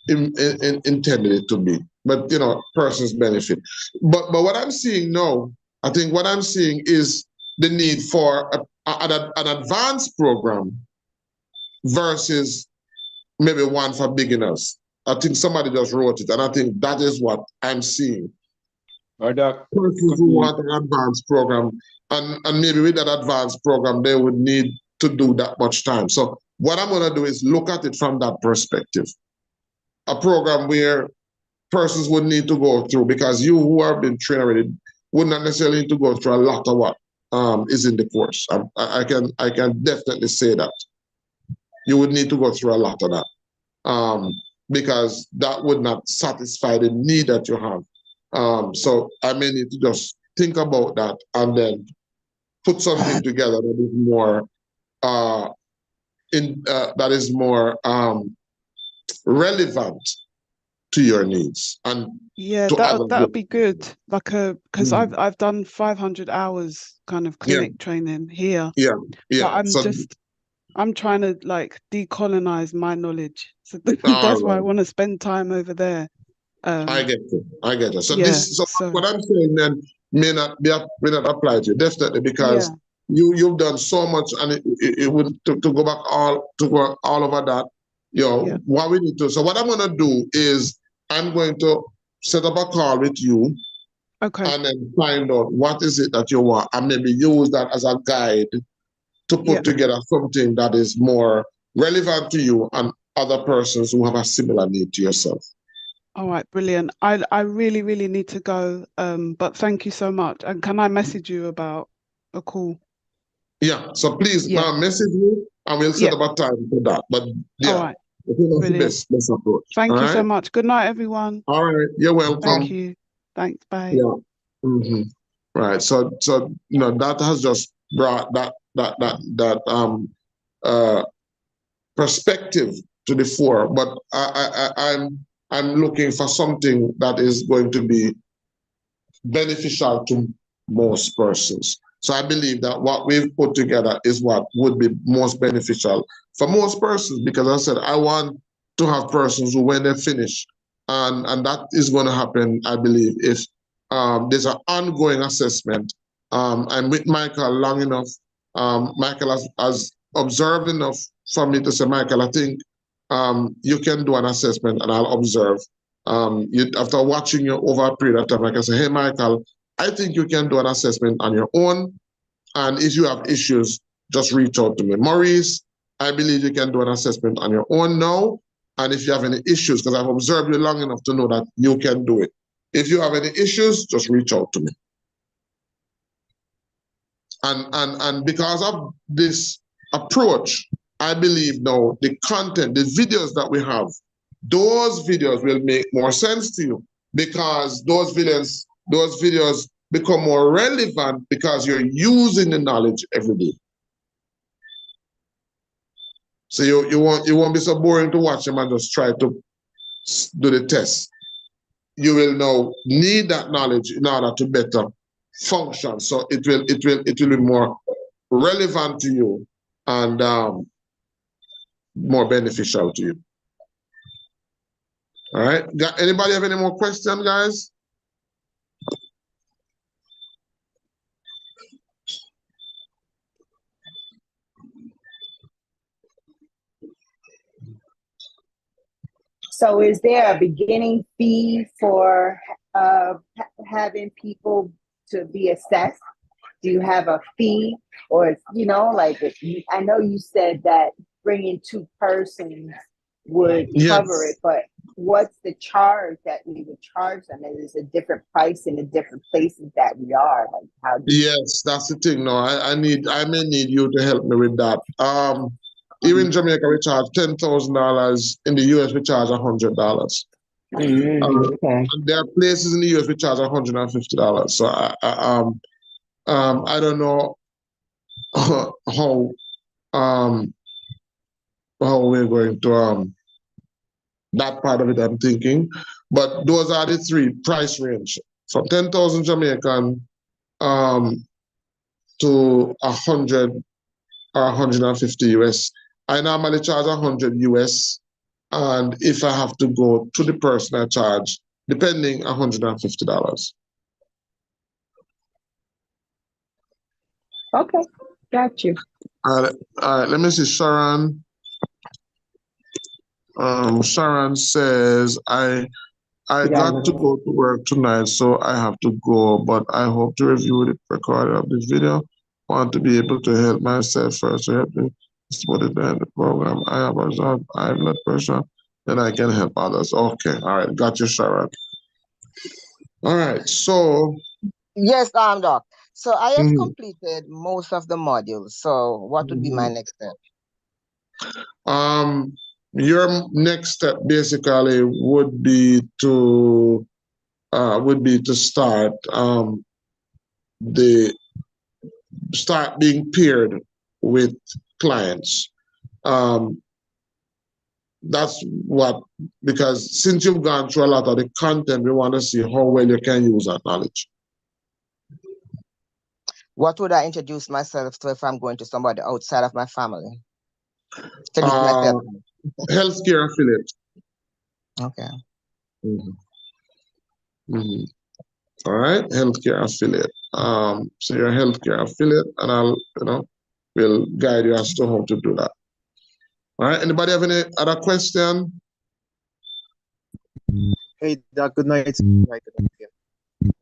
intended it to be. But persons benefit. But what I'm seeing now, I think what I'm seeing is the need for an advanced program versus maybe one for beginners. I think somebody just wrote it, and I think that is what I'm seeing. Doc, Persons who want an advanced program, and maybe with that advanced program, they would need to do that much time. So what I'm going to do is look at it from that perspective. A program where persons would need to go through, because you who have been trained already would not necessarily need to go through a lot of what is in the course. I can definitely say that. You would need to go through a lot of that, because that would not satisfy the need that you have. So I may need to just think about that and then put something together that is more relevant to your needs and yeah, to that would others. be good. Like because I've done 500 hours kind of clinic training here. Yeah. But I'm trying to like decolonize my knowledge. So that's why I Right. want to spend time over there. I get you. So Yeah, what I'm saying then may not apply to you, definitely, because yeah. you've done so much, and it would to go back all over that. Yeah. What we need to. So what I'm gonna do is I'm going to set up a call with you, Okay. and then find out what is it that you want, and maybe use that as a guide to put together something that is more relevant to you and other persons who have a similar need to yourself. All right, brilliant. I really, really need to go. But thank you so much. And can I message you about a call? Yeah. So please message me, and we'll set up a time for that. But yeah, all right. I think that's Brilliant. the best approach. Thank you so much. Good night, everyone. All right. You're welcome. Thank you. Thanks. Bye. Yeah. Right. So that has just brought that perspective to the fore. But I'm looking for something that is going to be beneficial to most persons. So I believe that what we've put together is what would be most beneficial for most persons, because I said I want to have persons who, when they finish, and that is going to happen, I believe, if there's an ongoing assessment. I'm with Michael long enough. Michael has observed enough for me to say, Michael, I think you can do an assessment, and I'll observe. After watching you over a period of time, I can say, hey, Michael, I think you can do an assessment on your own. And if you have issues, just reach out to me. Maurice, I believe you can do an assessment on your own now. And if you have any issues, because I've observed you long enough to know that you can do it. If you have any issues, just reach out to me. And because of this approach, I believe now the content, the videos that we have, those videos will make more sense to you because those videos become more relevant because you're using the knowledge every day. So you won't be so boring to watch them and just try to do the test. You will now need that knowledge in order to better function. So it will be more relevant to you and more beneficial to you. All right. Got anybody have any more questions, guys? So is there a beginning fee for having people to be assessed? Do you have a fee, or like I know you said that bringing 2 persons would cover it, but what's the charge that we would charge them? Is a different price in the different places that we are? Like how? Yes, that's the thing. No, I may need you to help me with that. Here in Jamaica, we charge $10,000. In the US, we charge $100. Okay. And there are places in the US we charge $150. So I don't know how we're going to that part of it. I'm thinking, but those are the 3 price range from 10,000 Jamaican to 100 or 150 US. I normally charge 100 US, and if I have to go to the person, I charge, depending, $150. Okay, got you. All right. Let me see, Sharon. Sharon says, I got to go to work tonight, so I have to go, but I hope to review the recording of this video. Want to be able to help myself first to help me support it in the program. I have observed high blood pressure, then I can help others. Okay, all right, got you, Sharon. All right, so. Yes, Doc. So I have completed most of the modules. So what would be my next step? Your next step basically would be to start being paired with clients. That's what, because since you've gone through a lot of the content, we want to see how well you can use that knowledge. What would I introduce myself to if I'm going to somebody outside of my family? Healthcare affiliate. Okay. All right, healthcare affiliate. So you're a healthcare affiliate, and we'll guide you as to how to do that. All right. Anybody have any other question? Hey, Doc. Good night.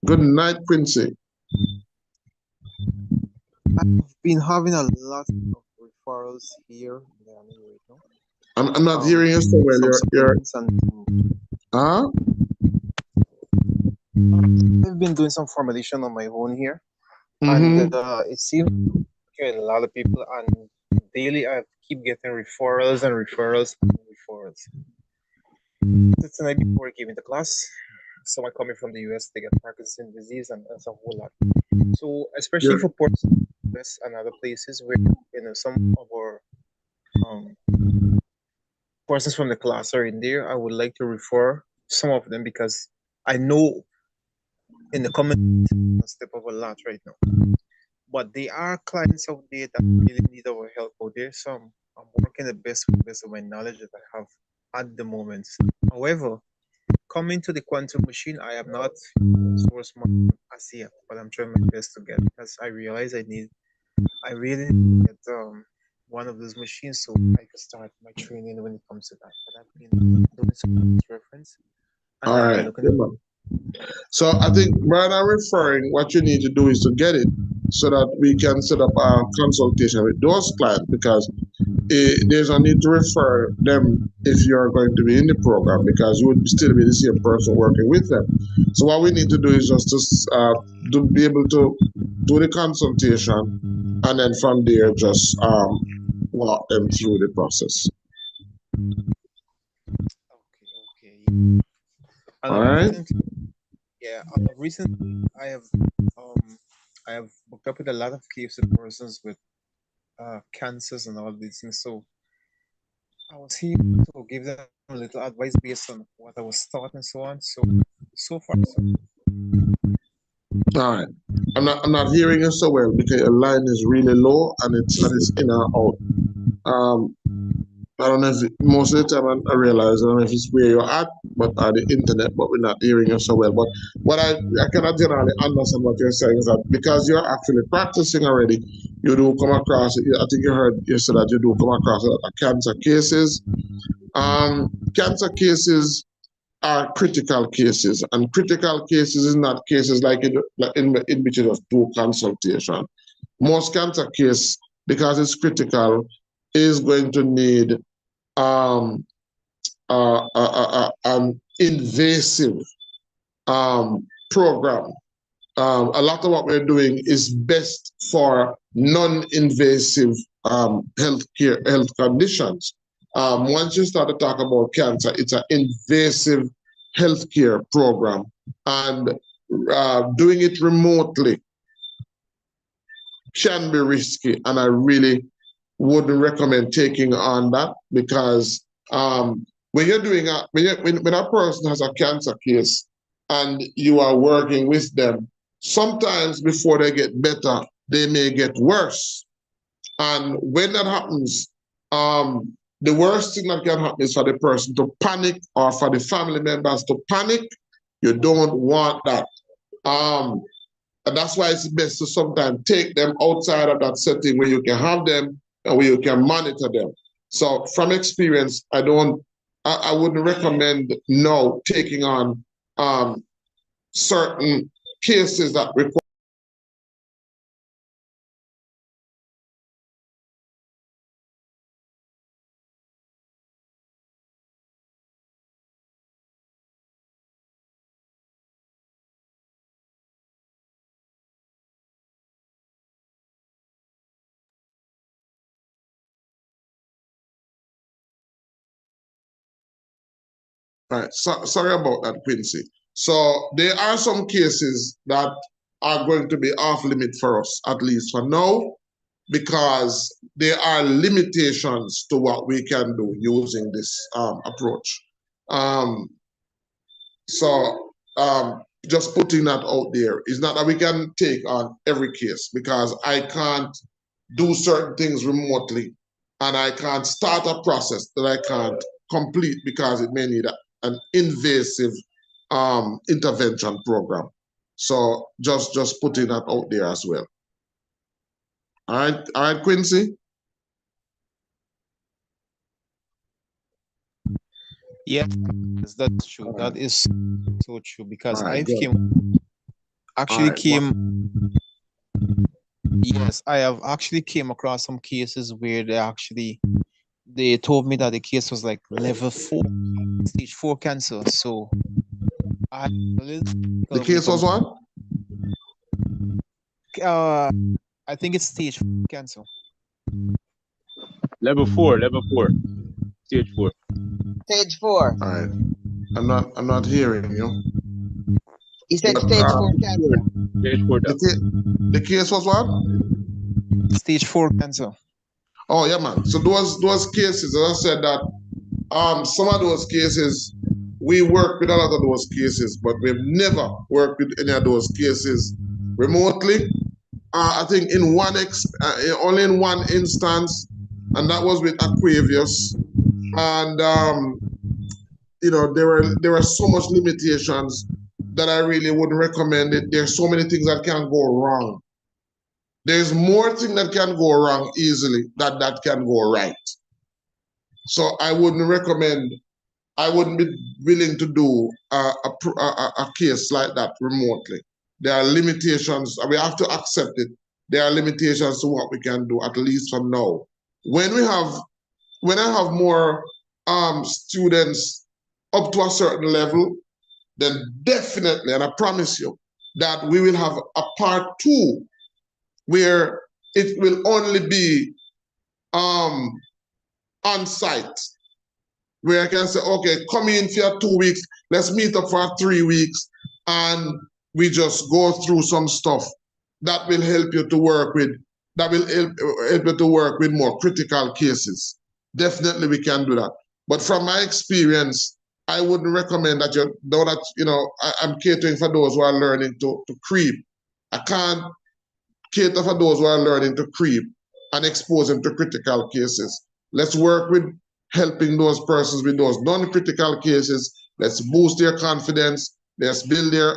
Good night, Quincy. I've been having a lot of referrals here. I'm not hearing you so well. I've been doing some formulation on my own here, and it seems a lot of people, and daily I keep getting referrals and referrals and referrals. The night before giving the class, someone coming from the US, they get Parkinson's disease, and that's a whole lot. So especially for persons and other places where some of our persons from the class are in there, I would like to refer some of them because I know in the comment step of a lot right now. But there are clients out there that really need our help out there. So I'm working the best of my knowledge that I have at the moment. However, coming to the quantum machine, I have not sourced money as yet, but I'm trying my best to get, because I realize I really need to get one of those machines so I can start my training when it comes to that. But I've been doing some reference. All right. So I think rather than referring, what you need to do is to get it so that we can set up a consultation with those clients, because there's a need to refer them if you're going to be in the program because you would still be the same person working with them. So what we need to do is just to be able to do the consultation and then from there just walk them through the process. Okay. All right. Recently I have booked up with a lot of cases of persons with cancers and all these things. So I was here to give them a little advice based on what I was taught and so on. So far, so All right. I'm not hearing you so well because your line is really low and it's in and out. I don't know if most of the time I realize I don't know if it's where you're at, but the internet, but we're not hearing you so well. But what I cannot generally understand what you're saying is that because you're actually practicing already, you do come across. I think you heard you said that you do come across a lot of cancer cases. Cancer cases are critical cases, and critical cases is not cases like in which you just do consultation. Most cancer case, because it's critical, is going to need an invasive program. A lot of what we're doing is best for non-invasive health conditions. Once you start to talk about cancer, it's an invasive healthcare program, and doing it remotely can be risky. And I really wouldn't recommend taking on that because when you're doing when a person has a cancer case and you are working with them, sometimes before they get better, they may get worse. And when that happens, the worst thing that can happen is for the person to panic or for the family members to panic. You don't want that. And that's why it's best to sometimes take them outside of that setting where you can have them and where you can monitor them. So from experience, I wouldn't recommend no taking on certain cases that require. Right. So, sorry about that, Quincy. So there are some cases that are going to be off limit for us, at least for now, because there are limitations to what we can do using this approach. Um, so just putting that out there is not that we can take on every case because I can't do certain things remotely and I can't start a process that I can't complete because it may need an invasive intervention program. So just putting that out there as well. All right, Quincy. yeah, that's true. That is so true because Right, yes, I have actually came across some cases where they told me that the case was like level 4, stage 4 cancer. So the case was what? I think it's stage 4 cancer. Level 4, stage 4. Stage 4. All right. I'm not hearing you. He said stage 4 cancer. Stage 4. The case was what? Stage 4 cancer. Oh yeah, man. So those cases, as I said that some of those cases we work with a lot of those cases, but we've never worked with any of those cases remotely. I think only in one instance, and that was with Aquavius. And there were so much limitations that I really wouldn't recommend it. There's so many things that can go wrong. There's more things that can go wrong easily than that can go right. So I wouldn't be willing to do a case like that remotely. There are limitations, and we have to accept it. There are limitations to what we can do, at least from now. When we have when I have more students up to a certain level, then definitely, and I promise you, that we will have a part 2 where it will only be on site, where I can say, okay, come in for 2 weeks, let's meet up for 3 weeks, and we just go through some stuff that will help you to work with, that will help you to work with more critical cases. Definitely we can do that. But from my experience, I wouldn't recommend that you know that, you know, I'm catering for those who are learning to creep. I can't cater for those who are learning to creep and expose them to critical cases. Let's work with helping those persons with those non-critical cases. Let's boost their confidence. Let's build their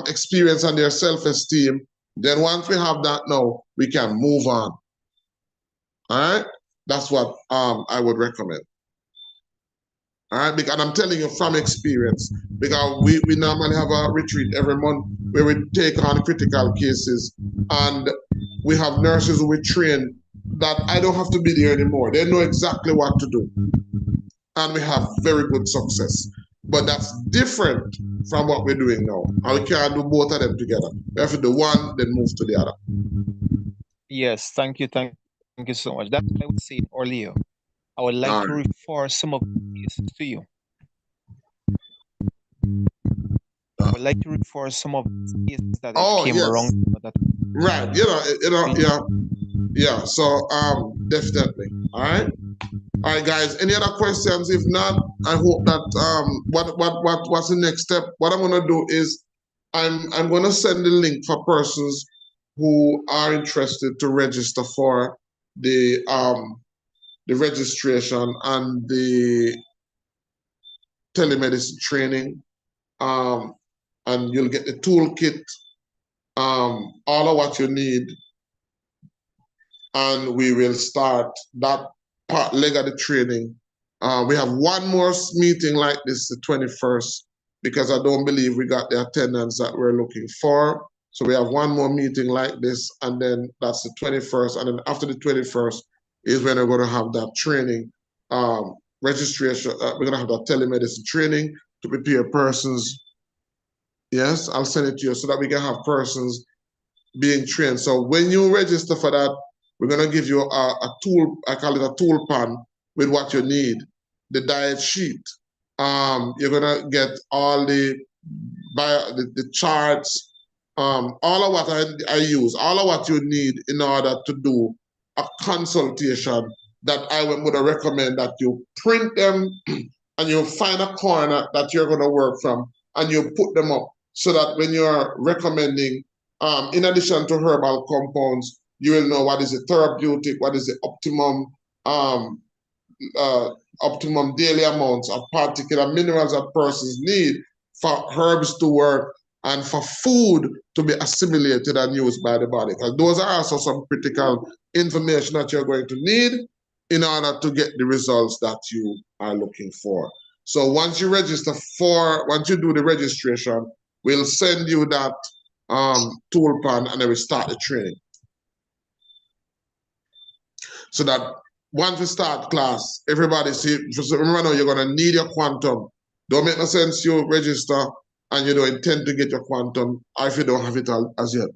experience and their self-esteem. Then once we have that now, we can move on. All right? That's what I would recommend. All right, because I'm telling you from experience, because we normally have a retreat every month where we take on critical cases, and we have nurses who we train that I don't have to be there anymore. They know exactly what to do, and we have very good success. But that's different from what we're doing now, and we can't do both of them together. We have to do one, then move to the other. Yes, thank you so much. That's what I was saying earlier. I would like to refer some of these to you. I would like to refer some of these cases that came around. Right, yeah. So definitely. All right. All right, guys. Any other questions? If not, I hope that what's the next step? What I'm gonna do is I'm gonna send the link for persons who are interested to register for the registration and the telemedicine training. And you'll get the toolkit, all of what you need, and we will start that leg of the training. We have one more meeting like this, the 21st, because I don't believe we got the attendance that we're looking for. So we have one more meeting like this, and then that's the 21st. And then after the 21st is when we're going to have that training, registration. We're going to have that telemedicine training to prepare persons. Yes, I'll send it to you so that we can have persons being trained. So when you register for that, we're going to give you a tool, I call it a tool pan with what you need. The diet sheet. You're going to get all the charts, all of what I use, all of what you need in order to do a consultation that I would recommend that you print them and you find a corner that you're going to work from and you put them up so that when you're recommending, in addition to herbal compounds, you will know what is the therapeutic, what is the optimum daily amounts of particular minerals that persons need for herbs to work and for food to be assimilated and used by the body. Because those are also some critical information that you're going to need in order to get the results that you are looking for. So once you do the registration, we'll send you that tool pan and then we start the training. So that once we start class, everybody see, remember now you're gonna need your quantum. Don't make no sense you register and you don't intend to get your quantum if you don't have it as yet.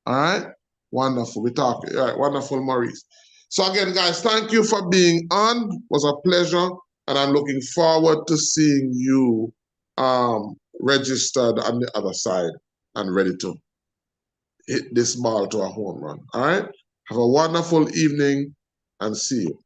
All right? Wonderful, we talk. All right, wonderful, Maurice. So again, guys, thank you for being on. It was a pleasure. And I'm looking forward to seeing you registered on the other side and ready to hit this ball to a home run. All right? Have a wonderful evening and see you.